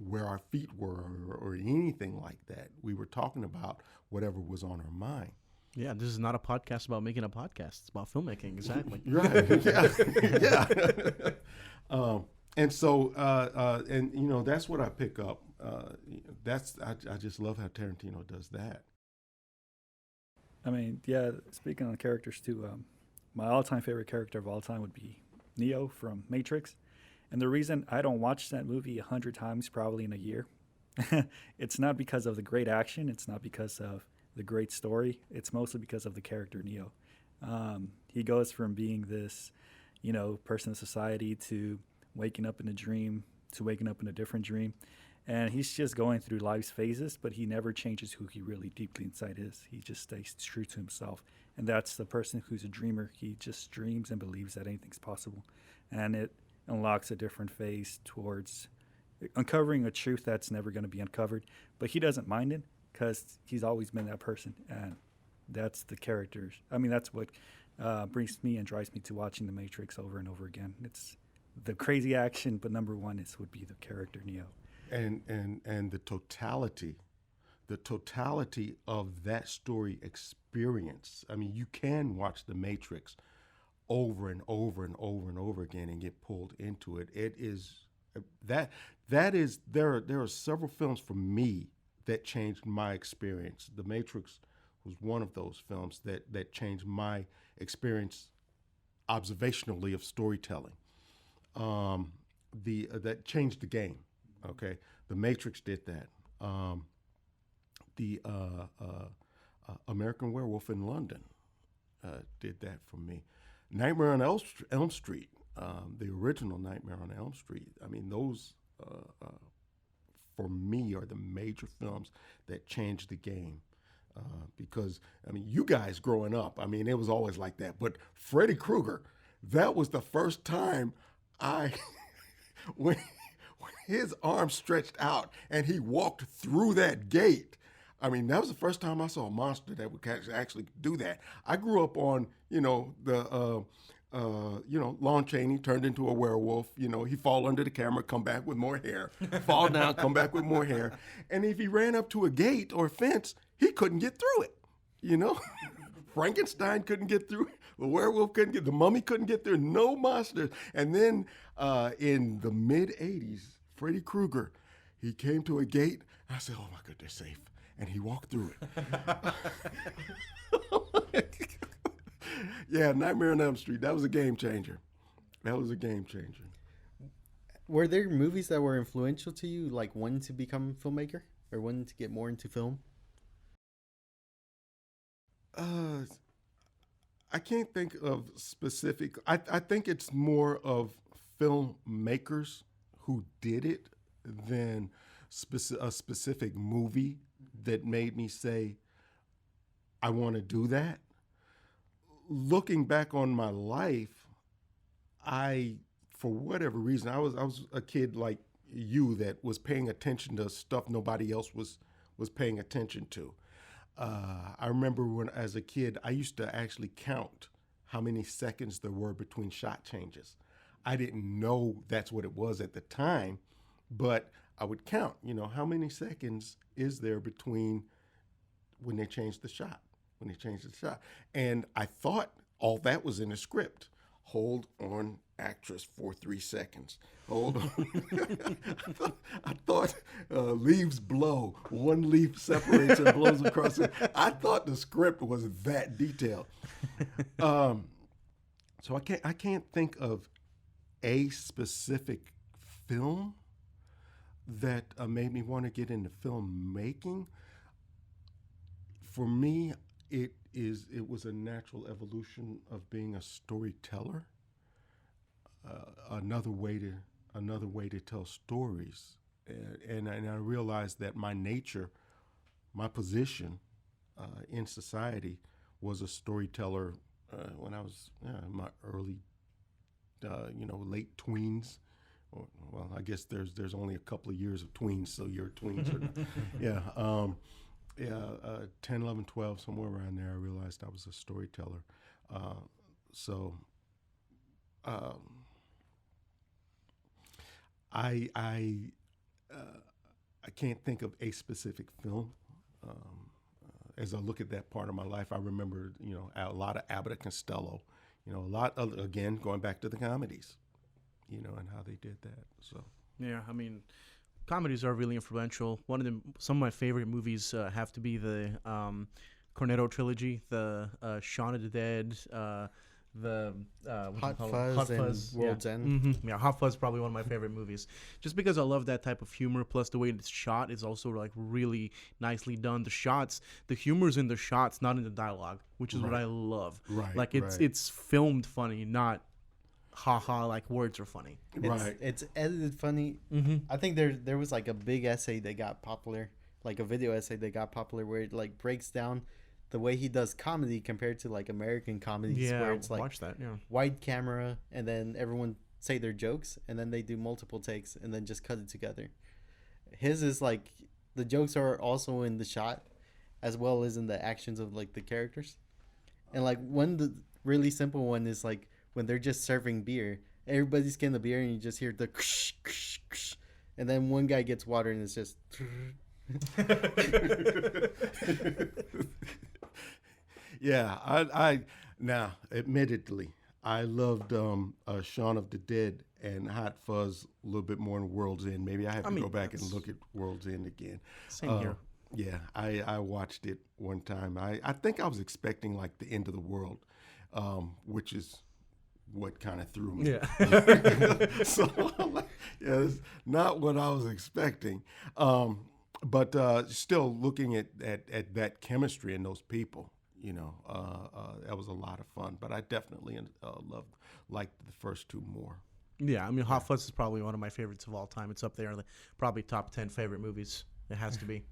where our feet were or anything like that. We were talking about whatever was on our mind. Yeah, this is not a podcast about making a podcast. It's about filmmaking, exactly. Right. Yeah. And so, that's what I pick up. I just love how Tarantino does that. I mean, yeah, speaking on characters too, my all-time favorite character of all time would be Neo from Matrix. And the reason I don't watch that movie 100 times probably in a year, it's not because of the great action. It's not because of the great story. It's mostly because of the character Neo. He goes from being this, person in society to waking up in a dream to waking up in a different dream. And he's just going through life's phases, but he never changes who he really deeply inside is. He just stays true to himself. And that's the person who's a dreamer. He just dreams and believes that anything's possible. And it unlocks a different phase towards uncovering a truth that's never going to be uncovered. But he doesn't mind it because he's always been that person. And that's the characters. I mean, that's what brings me and drives me to watching The Matrix over and over again. It's the crazy action, but number one would be the character Neo. And the totality of that story experience. I mean, you can watch The Matrix over and over and over and over again and get pulled into it. It is that is there are several films for me that changed my experience. The Matrix was one of those films that changed my experience observationally of storytelling. That changed the game. Okay, The Matrix did that. The American Werewolf in London did that for me. Nightmare on Elm Street, the original Nightmare on Elm Street. I mean, those for me are the major films that changed the game. Because, I mean, you guys growing up, I mean, it was always like that. But Freddy Krueger, that was the first time when his arm stretched out and he walked through that gate. I mean, that was the first time I saw a monster that would actually do that. I grew up on, Lon Chaney turned into a werewolf. He fall under the camera, come back with more hair, fall down, come back with more hair. And if he ran up to a gate or a fence, he couldn't get through it. Frankenstein couldn't get through it. The werewolf couldn't get, the mummy couldn't get through, no monsters. And then in the mid-'80s, Freddy Krueger, he came to a gate. I said, oh my God, they're safe. And he walked through it. Yeah, Nightmare on Elm Street, that was a game changer. Were there movies that were influential to you, like wanting to become a filmmaker or wanting to get more into film? I can't think of specific. I think it's more of filmmakers who did it than a specific movie that made me say, I want to do that. Looking back on my life, for whatever reason, I was a kid like you that was paying attention to stuff nobody else was paying attention to. I remember when, as a kid, I used to actually count how many seconds there were between shot changes. I didn't know that's what it was at the time, but I would count, how many seconds is there between when they changed the shot, And I thought all that was in the script. Hold on, actress, for 3 seconds. Hold on. I thought leaves blow. One leaf separates and blows across it. I thought the script was that detailed. So I can't think of a specific film that made me want to get into filmmaking. For me, it was a natural evolution of being a storyteller. Another way to tell stories, and I realized that my nature, my position in society, was a storyteller when I was in my early, late tweens. Well, I guess there's only a couple of years of tweens, so you're tweens. Yeah. 10, 11, 12, somewhere around there, I realized I was a storyteller. I can't think of a specific film. As I look at that part of my life, I remember, a lot of Abbott and Costello, a lot of, again, going back to the comedies, and how they did that. So, yeah, I mean, comedies are really influential. Some of my favorite movies have to be the Cornetto trilogy, the Shaun of the Dead, the Hot Fuzz and World's End. Mm-hmm. Yeah, Hot Fuzz is probably one of my favorite movies, just because I love that type of humor. Plus, the way it's shot is also like really nicely done. The humor's in the shots, not in the dialogue, which is what I love. Right, like it's filmed funny, not haha like words are funny. It's edited funny. I think there was like a big essay that got popular, like a video essay that got popular, where it like breaks down the way he does comedy compared to like American comedies, where it's like watch that, wide camera and then everyone say their jokes and then they do multiple takes and then just cut it together. His is like the jokes are also in the shot as well as in the actions of like the characters. And like the really simple one is like when they're just serving beer, everybody's getting the beer and you just hear the ksh, ksh, ksh, and then one guy gets water and it's just yeah, I now admittedly I loved Shaun of the Dead and Hot Fuzz a little bit more than World's End. Maybe I have to go back and look at World's End again. Same here. Yeah, I watched it one time. I think I was expecting like the end of the world, which is what kind of threw me. Yeah. So, yeah, it's not what I was expecting. But still looking at that chemistry in those people, that was a lot of fun. But I definitely liked the first two more. Yeah, I mean, Hot Fuzz is probably one of my favorites of all time. It's up there, probably top 10 favorite movies. It has to be.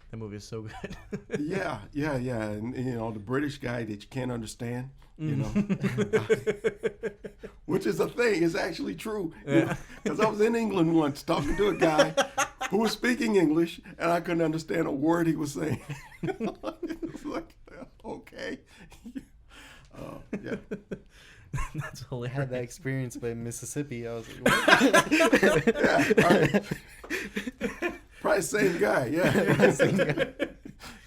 That movie is so good. Yeah. And, the British guy that you can't understand, which is a thing. It's actually true. Because I was in England once talking to a guy who was speaking English, and I couldn't understand a word he was saying. It was like, okay. Yeah. That's I hilarious. had that experience, but in Mississippi, I was like, what? Yeah, probably same guy. Yeah. Same guy.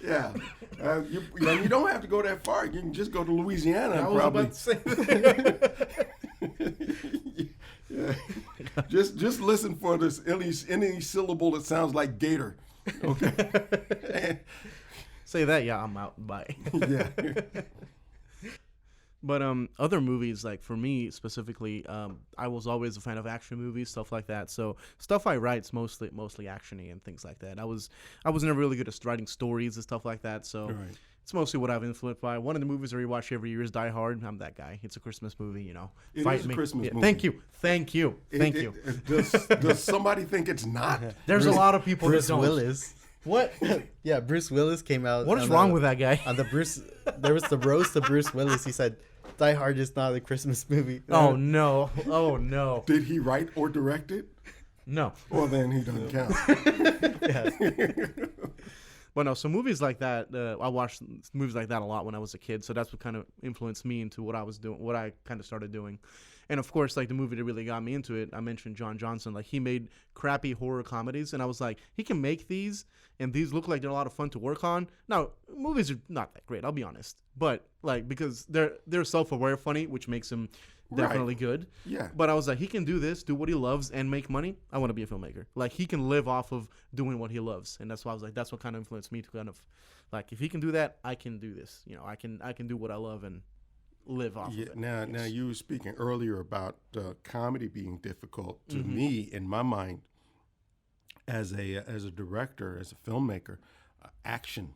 Yeah. You don't have to go that far. You can just go to Louisiana. I And was probably. about to say Yeah. Just listen for this any syllable that sounds like gator. Okay. say that. Yeah, I'm out. Bye. Yeah. But other movies, like for me specifically, I was always a fan of action movies, stuff like that. So stuff I write's mostly actiony and things like that. I was never really good at writing stories and stuff like that. So Right. it's mostly what I've influenced by. One of the movies I rewatch every year is Die Hard. I'm that guy. It's a Christmas movie, It Fight is a me. Christmas movie. Thank you. Thank you. Does somebody think it's not? There's a lot of people Bruce that don't. Willis. What? Yeah, Bruce Willis came out. What is wrong with that guy? On the Bruce, there was the roast of Bruce Willis. He said, "Die Hard is not a Christmas movie." Oh no. Oh no. Did he write or direct it? No. Well, then he doesn't count. Yeah. But no, so movies like that, I watched movies like that a lot when I was a kid. So that's what kind of influenced me into what I was doing, what I kind of started doing. And of course, like the movie that really got me into it, I mentioned John Johnson. Like he made crappy horror comedies, and I was like, he can make these, and these look like they're a lot of fun to work on. Now, movies are not that great, I'll be honest, but like because they're self-aware funny, which makes them definitely good. Yeah. But I was like, he can do this, do what he loves, and make money. I want to be a filmmaker. Like he can live off of doing what he loves, and that's why I was like, that's what kind of influenced me to kind of like, if he can do that, I can do this. I can do what I love and live off Yeah. of it. Now you were speaking earlier about comedy being difficult. To Mm-hmm. me, in my mind, as a director, as a filmmaker, action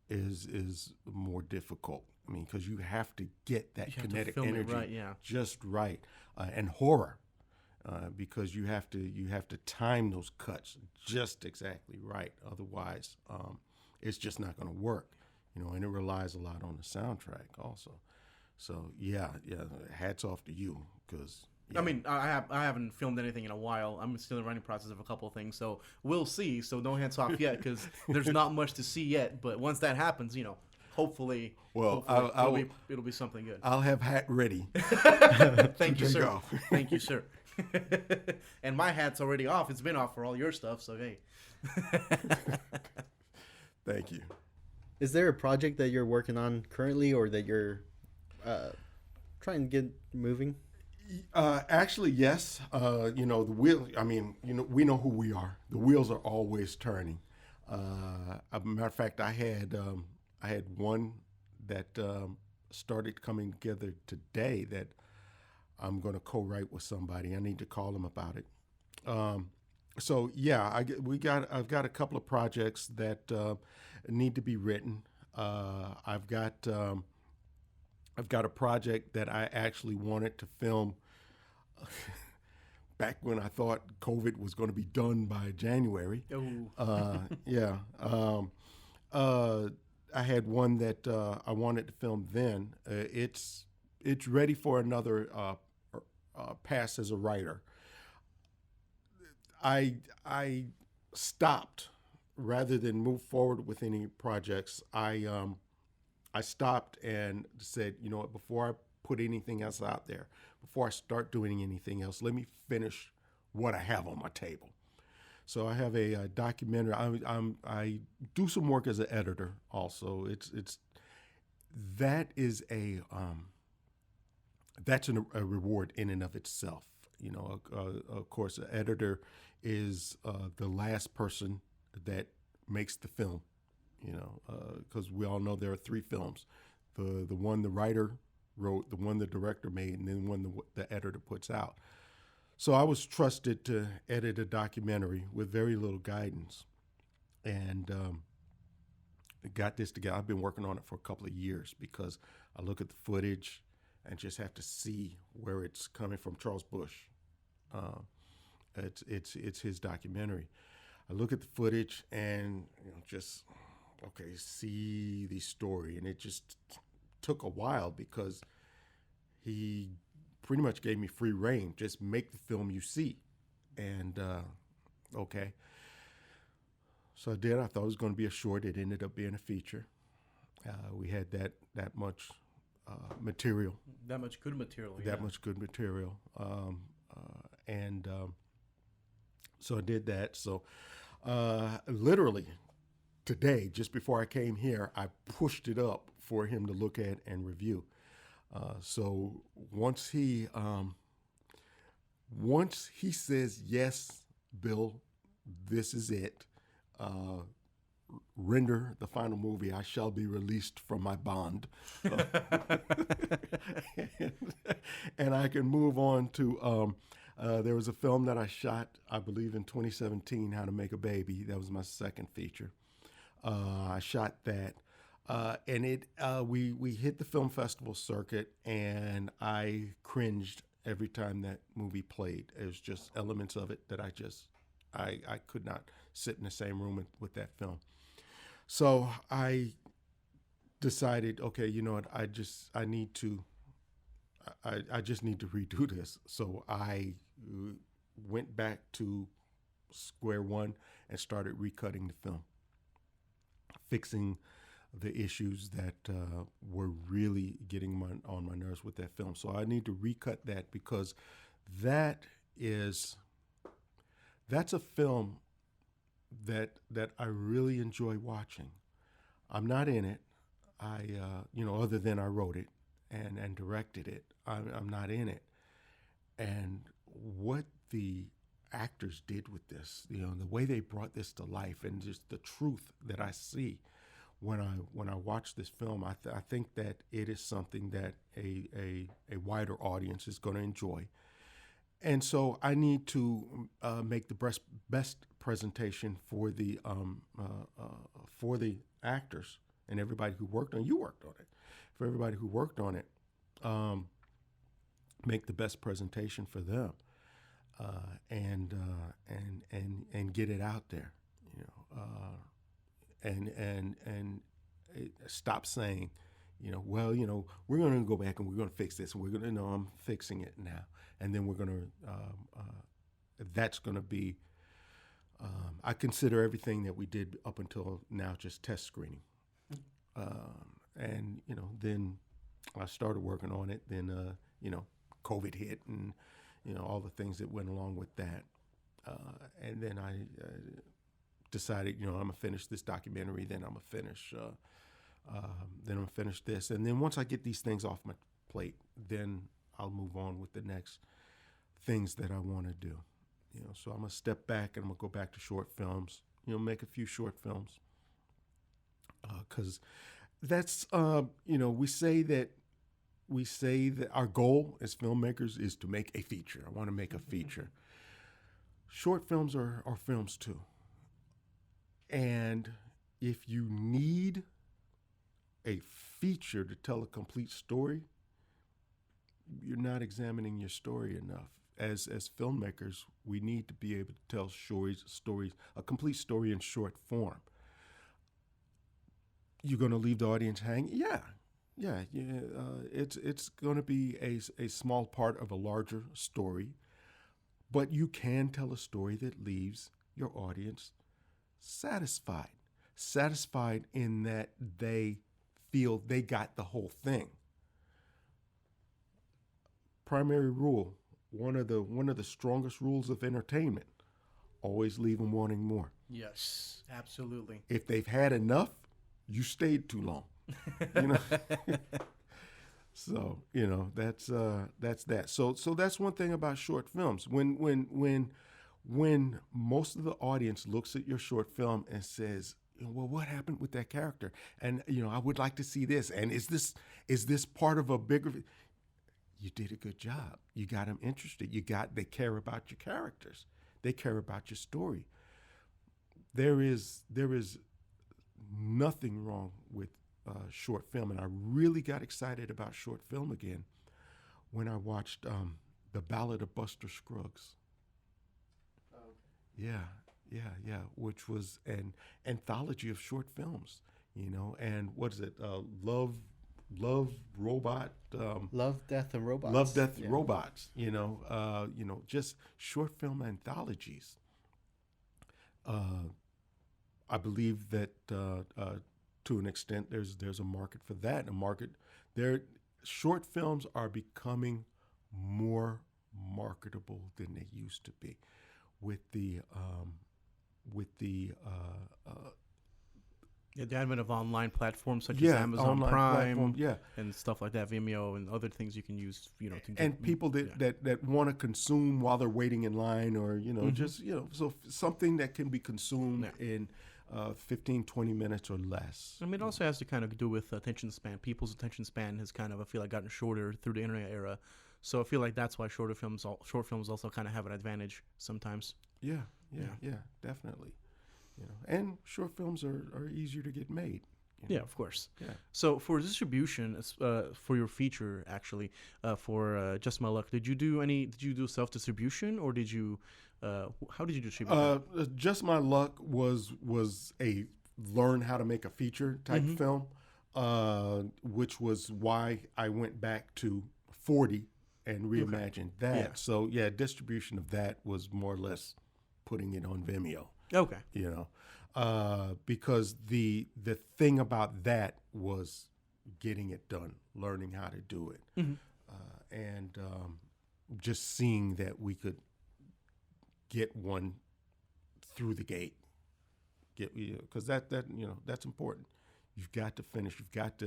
is more difficult. I mean, because you have to get that You have to kinetic film it energy right, yeah. just right, and horror, because you have to time those cuts just exactly right. Otherwise, it's just not going to work. And it relies a lot on the soundtrack also. So yeah, hats off to you, because. I mean, I haven't filmed anything in a while. I'm still in the running process of a couple of things, so we'll see. So no hands off yet, because there's not much to see yet. But once that happens, hopefully, Well, it'll be something good. I'll have hat ready. Thank you, take sir. off. Thank you, sir. And my hat's already off. It's been off for all your stuff, so hey. Thank you. Is there a project that you're working on currently, or that you're trying to get moving? Actually, yes. The wheel. I mean, we know who we are. The wheels are always turning. As a matter of fact, I had one that started coming together today that I'm going to co-write with somebody. I need to call them about it. So yeah, I've got a couple of projects that need to be written. I've got a project that I actually wanted to film back when I thought COVID was going to be done by January. Yeah. I had one that I wanted to film then. It's ready for another pass as a writer. I stopped rather than move forward with any projects. I stopped and said, you know what, before I put anything else out there, before I start doing anything else, let me finish what I have on my table. So I have a documentary. I do some work as an editor also. That is a that's a reward in and of itself. You know, of course, an editor is the last person that makes the film. You know, because we all know there are three films: the one the writer wrote, the one the director made, and then one the editor puts out. So I was trusted to edit a documentary with very little guidance, and got this together. I've been working on it for a couple of years because I look at the footage and just have to see where it's coming from. Charles Bush, it's his documentary. I look at the footage and just see the story, and it just took a while because he pretty much gave me free reign. Just make the film you see, and okay. So I did. I thought it was going to be a short. It ended up being a feature. We had that much material. That much good material. That much good material. And so I did that. So literally today, just before I came here, I pushed it up for him to look at and review. So once he says, yes, Bill, this is it, render the final movie, I shall be released from my bond. And I can move on to, there was a film that I shot, I believe in 2017, How to Make a Baby. That was my second feature. I shot that. And we hit the film festival circuit, and I cringed every time that movie played. It was just elements of it that I could not sit in the same room with that film. So I decided, okay, you know what? I just need to redo this. So I went back to square one and started recutting the film, fixing the issues that were really getting on my nerves with that film. So I need to recut that because that's a film that I really enjoy watching. I'm not in it. Other than I wrote it and directed it, I'm not in it. And what the actors did with this, the way they brought this to life, and just the truth that I see when I watch this film, I think that it is something that a wider audience is going to enjoy. And so I need to make the best presentation for the actors and everybody who worked on it. You worked on it. For everybody who worked on it, make the best presentation for them, and get it out there, and stop saying, we're going to go back and we're going to fix this. We're going to, I'm fixing it now. And then we're going to, that's going to be, I consider everything that we did up until now just test screening. And, then I started working on it. Then, COVID hit and, all the things that went along with that. And then I decided, I'm going to finish this documentary. Then I'm going to finish this. And then once I get these things off my plate, then I'll move on with the next things that I want to do. So I'm going to step back and I'm going to go back to short films, make a few short films. Because that's, we say that our goal as filmmakers is to make a feature. I want to make a feature. Short films are films too. And if you need a feature to tell a complete story, you're not examining your story enough. As filmmakers, we need to be able to tell stories, a complete story in short form. You're going to leave the audience hanging? Yeah. It's going to be a small part of a larger story, but you can tell a story that leaves your audience satisfied in that they feel they got the whole thing. Primary rule, one of the strongest rules of entertainment, always leave them wanting more. Yes, absolutely. If they've had enough, you stayed too long. So that's that. So that's one thing about short films. When most of the audience looks at your short film and says, well, what happened with that character? And I would like to see this. And is this part of a bigger? You did a good job. You got them interested. They care about your characters. They care about your story. There is nothing wrong with short film, and I really got excited about short film again when I watched The Ballad of Buster Scruggs. Yeah, which was an anthology of short films, and what is it? Love, Robot. Love, Death, and Robots. Love, Death, Robots. Just short film anthologies. I believe that to an extent there's a market for that. Short films are becoming more marketable than they used to be, with the the advent of online platforms such as Amazon Prime, and stuff like that, Vimeo, and other things you can use, to get, and people that want to consume while they're waiting in line, or so something that can be consumed in 15, 20 minutes or less. I mean, it also has to kind of do with attention span. People's attention span has kind of, I feel like, gotten shorter through the internet era. So I feel like that's why short films also kind of have an advantage sometimes. Yeah, definitely. And short films are easier to get made. Yeah, of course. Yeah. So for distribution, for your feature, actually, for Just My Luck, did you do self-distribution, or did you, how did you distribute that? Just My Luck was a learn how to make a feature type film, which was why I went back to 40 and reimagined that. Yeah. So distribution of that was more or less putting it on Vimeo. Okay. Because the thing about that was getting it done, learning how to do it, and just seeing that we could get one through the gate. Because that's important. You've got to finish. You've got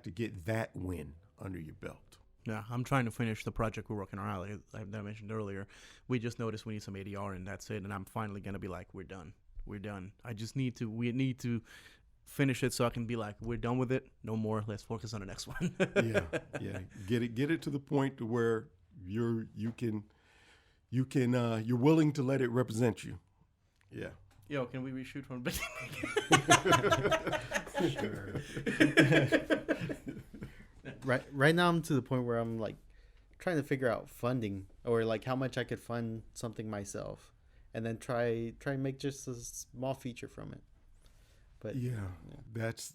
to get that win under your belt. Yeah, I'm trying to finish the project we're working on. Like I mentioned earlier, we just noticed we need some ADR, and that's it. And I'm finally gonna be like, we're done. We need to finish it so I can be like, we're done with it. No more. Let's focus on the next one. Yeah. Get it to the point to where you're willing to let it represent you. Yeah. Yo, can we reshoot from the beginning? Right now I'm to the point where I'm like trying to figure out funding, or like how much I could fund something myself, and then try and make just a small feature from it. But that's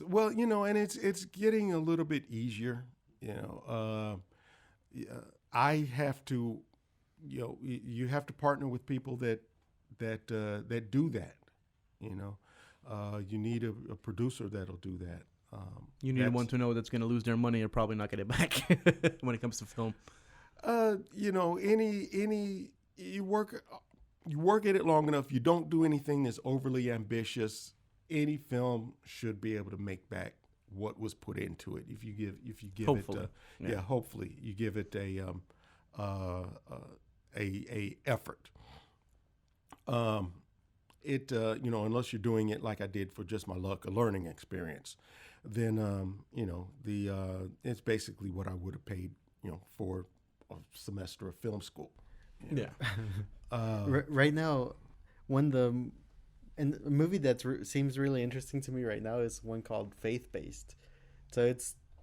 well, and it's getting a little bit easier. I have to, you have to partner with people that do that. You need a producer that'll do that. You need one to know that's going to lose their money or probably not get it back when it comes to film. You work at it long enough. You don't do anything that's overly ambitious. Any film should be able to make back what was put into it. If you give hopefully. Hopefully you give it a effort. Unless you're doing it like I did for Just My Luck, a learning experience, then it's basically what I would have paid, for a semester of film school. Yeah. Right now, a movie that seems really interesting to me right now is one called Faith Based. So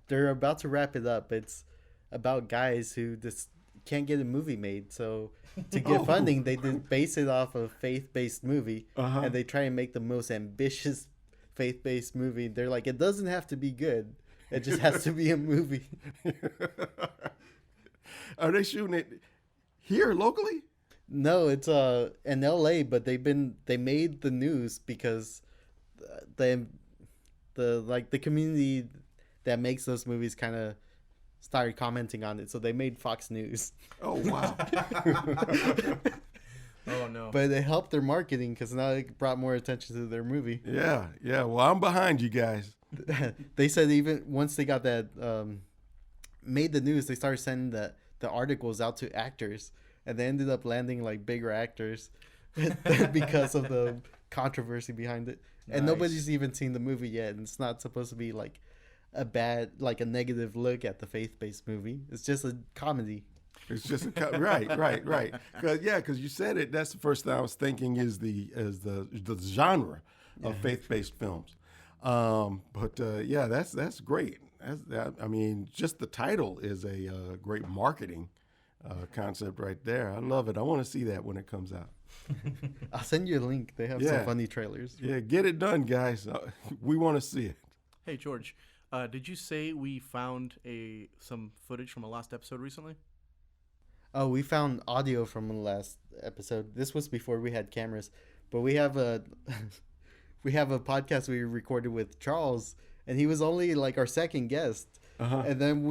they're about to wrap it up. It's about guys who just can't get a movie made, so to get funding, they base it off a faith-based movie, and they try and make the most ambitious faith-based movie. They're like, it doesn't have to be good; it just has to be a movie. Are they shooting it here locally? No, it's in LA, but they made the news because the community that makes those movies kind of started commenting on it, so they made Fox News. Oh wow. Oh no. But it helped their marketing because now it brought more attention to their movie. Yeah. Well, I'm behind you guys. They said even once they got that made the news, they started sending the articles out to actors, and they ended up landing like bigger actors because of the controversy behind it. And Nice. nobody's even seen the movie yet, and it's not supposed to be like a negative look at the faith-based movie. It's just a comedy. It's just right. Because you said it. That's the first thing I was thinking is the genre of faith-based films. That's great. I mean, just the title is a great marketing concept right there. I love it. I want to see that when it comes out. I'll send you a link. They have some funny trailers. Yeah, get it done, guys. We want to see it. Hey, George, did you say we found some footage from a last episode recently? Oh, we found audio from the last episode. This was before we had cameras, but we have a we have a podcast we recorded with Charles, and he was only like our second guest. And then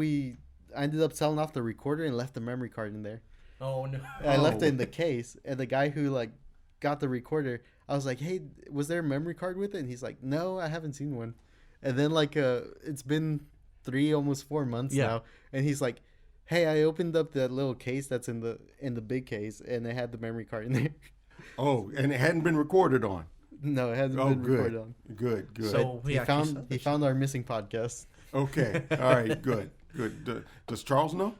I ended up selling off the recorder and left the memory card in there. Oh no! I left it in the case, and the guy who like got the recorder, I was like, "Hey, was there a memory card with it?" And he's like, "No, I haven't seen one." And then like it's been 3, almost 4 months now, and he's like, "Hey, I opened up that little case that's in the big case, and it had the memory card in there." Oh, and it hadn't been recorded on. No, it hasn't been recorded on. Good. So He found our missing podcast. Okay. All right. Good. Does Charles know?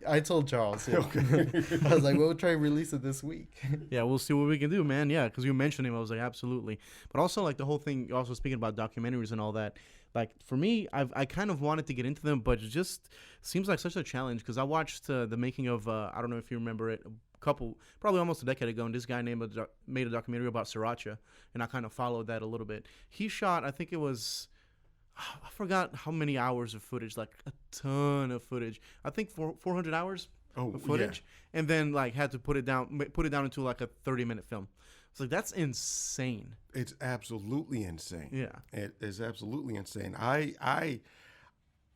I told Charles. Yeah. Okay. I was like, "We'll try and release it this week." Yeah, we'll see what we can do, man. Yeah, because you mentioned him, I was like, absolutely. But also, like the whole thing. You're also speaking about documentaries and all that. Like for me, I kind of wanted to get into them, but it just seems like such a challenge. Because I watched the making of I don't know if you remember it, probably almost a decade ago, and this guy made a documentary about Sriracha, and I kind of followed that a little bit. He shot, I think it was, I forgot how many hours of footage, like a ton of footage. I think 400 hours of footage, and then like had to put it down into like a 30-minute film. It's like that's insane. It's absolutely insane. Yeah, it is absolutely insane. I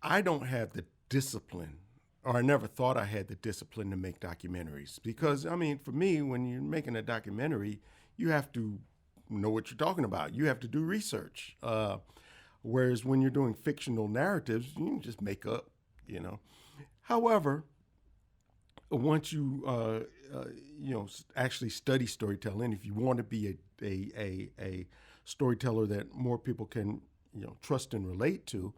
don't have the discipline, or I never thought I had the discipline to make documentaries, because I mean, for me, when you're making a documentary, you have to know what you're talking about. You have to do research. Whereas when you're doing fictional narratives, you can just make up, However, once you actually study storytelling, if you want to be a storyteller that more people can trust and relate to,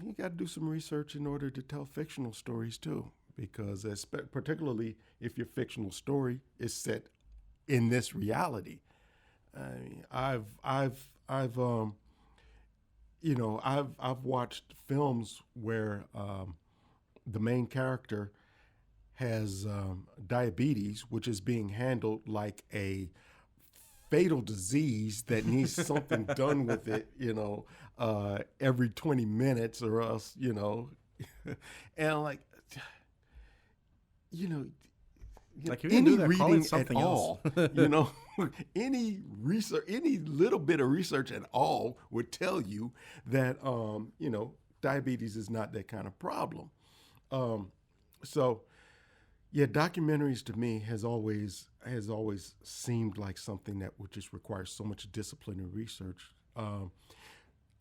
you got to do some research in order to tell fictional stories too. Because particularly if your fictional story is set in this reality, I mean, I've watched films where the main character has diabetes, which is being handled like a fatal disease that needs something done with it, every 20 minutes or else, and like, like you can do that, call reading it something at else. all, any research, any little bit of research at all would tell you that, diabetes is not that kind of problem. So yeah, documentaries to me has always seemed like something that would just require so much discipline and research.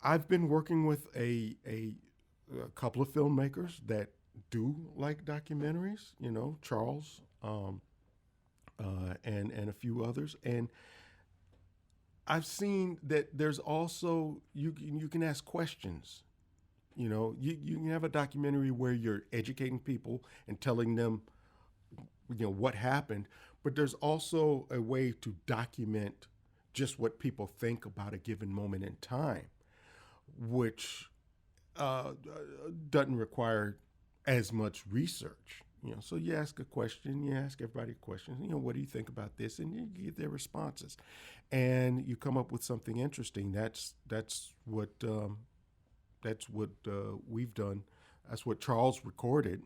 I've been working with a couple of filmmakers that do like documentaries, Charles, and a few others, and I've seen that there's also you can ask questions. You can have a documentary where you're educating people and telling them what happened, but there's also a way to document just what people think about a given moment in time, which doesn't require as much research. So you ask a question, you ask everybody a question, what do you think about this? And you get their responses, and you come up with something interesting. That's what we've done. That's what Charles recorded,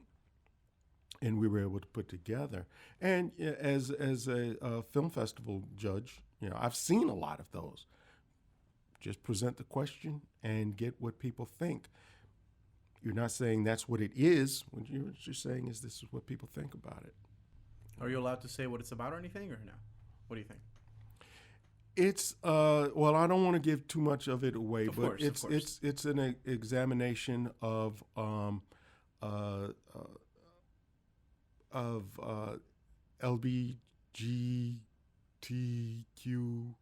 and we were able to put together. And as a film festival judge, I've seen a lot of those. Just present the question and get what people think. You're not saying that's what it is. What you're saying is this is what people think about it. Are you allowed to say what it's about or anything, or no? What do you think? It's well, I don't want to give too much of it away, Of but course. it's an examination of LBGTQ.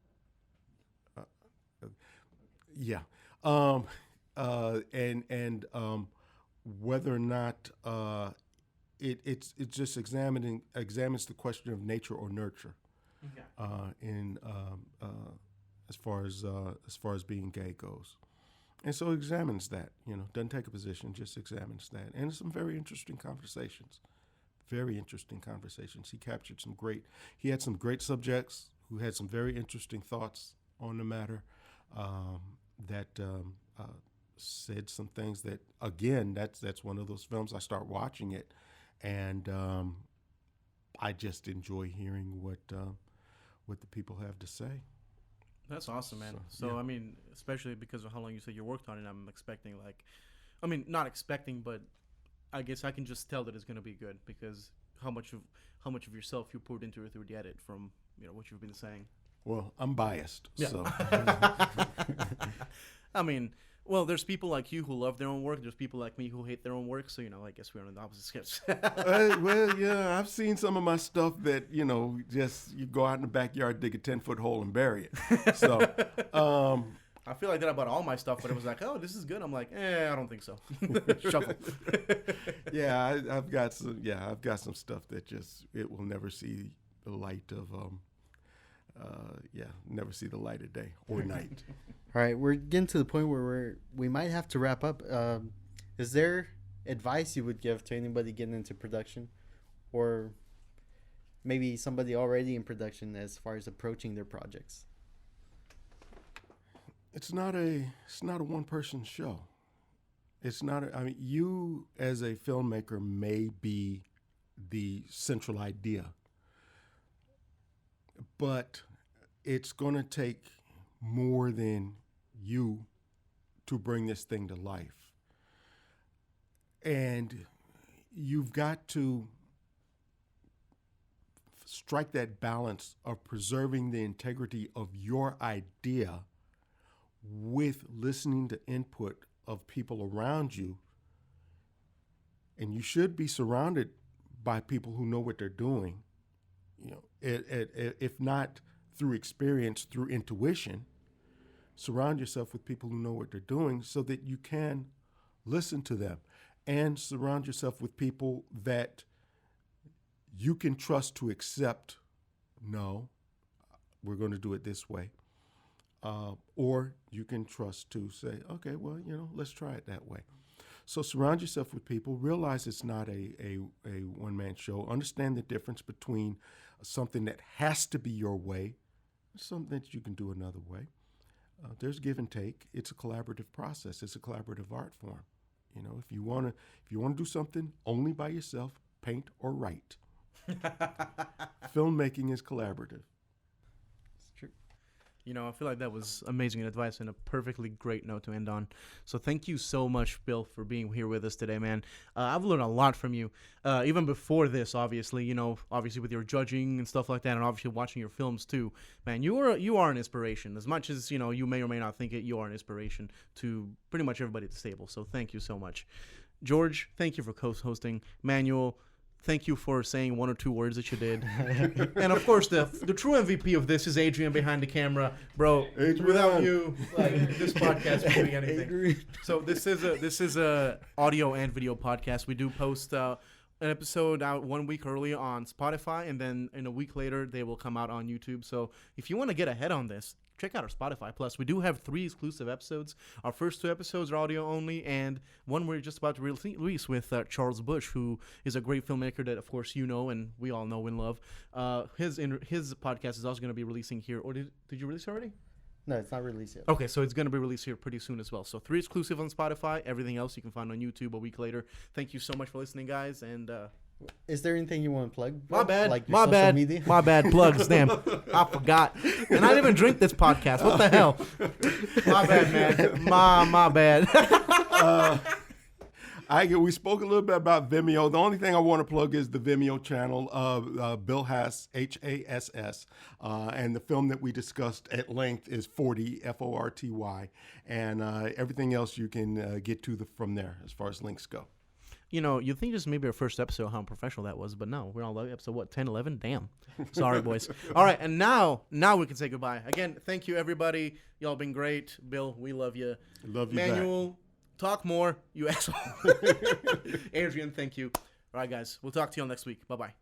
Yeah, and whether or not it's just examines the question of nature or nurture. Okay. In as far as being gay goes, and so examines that. Doesn't take a position, just examines that, and some very interesting conversations. Very interesting conversations. He had some great subjects who had some very interesting thoughts on the matter. That said some things that, again, that's one of those films. I start watching it, and I just enjoy hearing what the people have to say. That's awesome, man. So yeah. I mean, especially because of how long you said you worked on it, I'm expecting not expecting, but I guess I can just tell that it's going to be good because how much of yourself you poured into it through the edit from what you've been saying. Well, I'm biased, Yeah. so I mean, well, there's people like you who love their own work. There's people like me who hate their own work. So I guess we're on the opposite sketch. well, yeah, I've seen some of my stuff that just you go out in the backyard, dig a 10-foot hole, and bury it. So, I feel like that about all my stuff, but it was like, oh, this is good. I'm like, I don't think so. Shuffle. yeah, I've got some stuff that just it will never see the light of never see the light of day or night. All right, we're getting to the point where we might have to wrap up. Is there advice you would give to anybody getting into production, or maybe somebody already in production as far as approaching their projects? It's not a one-person show. It's not. You as a filmmaker may be the central idea, but it's going to take more than you to bring this thing to life. And you've got to strike that balance of preserving the integrity of your idea with listening to input of people around you. And you should be surrounded by people who know what they're doing. If not through experience, through intuition, surround yourself with people who know what they're doing so that you can listen to them, and surround yourself with people that you can trust to accept, no, we're going to do it this way. Or you can trust to say, okay, well, let's try it that way. So surround yourself with people. Realize it's not a one-man show. Understand the difference between something that has to be your way, something that you can do another way. There's give and take. It's a collaborative process. It's a collaborative art form. If you want to do something only by yourself, paint or write. Filmmaking is collaborative. It's true. I feel like that was amazing advice and a perfectly great note to end on. So thank you so much, Bill, for being here with us today, man. I've learned a lot from you, even before this, obviously, obviously with your judging and stuff like that, and obviously watching your films too. Man, you are an inspiration. As much as, you may or may not think it, you are an inspiration to pretty much everybody at the table. So thank you so much. George, thank you for co-hosting. Manuel, thank you for saying one or two words that you did. And of course, the true MVP of this is Adrian behind the camera. Bro, Adrian. Without you, this podcast wouldn't be anything. Adrian. So this is a audio and video podcast. We do post an episode out 1 week early on Spotify, and then in a week later, they will come out on YouTube. So if you want to get ahead on this, check out our Spotify Plus. We do have 3 exclusive episodes. Our first 2 episodes are audio only, and one we're just about to release with Charles Bush, who is a great filmmaker that, of course, and we all know and love. His podcast is also going to be releasing here. Or did you release it already? No, it's not released yet. Okay, so it's going to be released here pretty soon as well. So 3 exclusive on Spotify. Everything else you can find on YouTube a week later. Thank you so much for listening, guys, and Is there anything you want to plug? my bad. Like your My social bad. media? My bad. Plugs. Damn. I forgot. And I didn't even drink this podcast. What the hell? My bad, man. My bad. We spoke a little bit about Vimeo. The only thing I want to plug is the Vimeo channel of Bill Haas, Hass, and the film that we discussed at length is 40, Forty, and everything else you can get to from there as far as links go. You know, you'd think this may be our first episode, how unprofessional that was, but no, we're on episode, what, 10, 11? Damn. Sorry, boys. All right, and now we can say goodbye. Again, thank you, everybody. Y'all been great. Bill, we love you. Love you Manuel, talk more, you asshole. Adrian, thank you. All right, guys, we'll talk to you all next week. Bye-bye.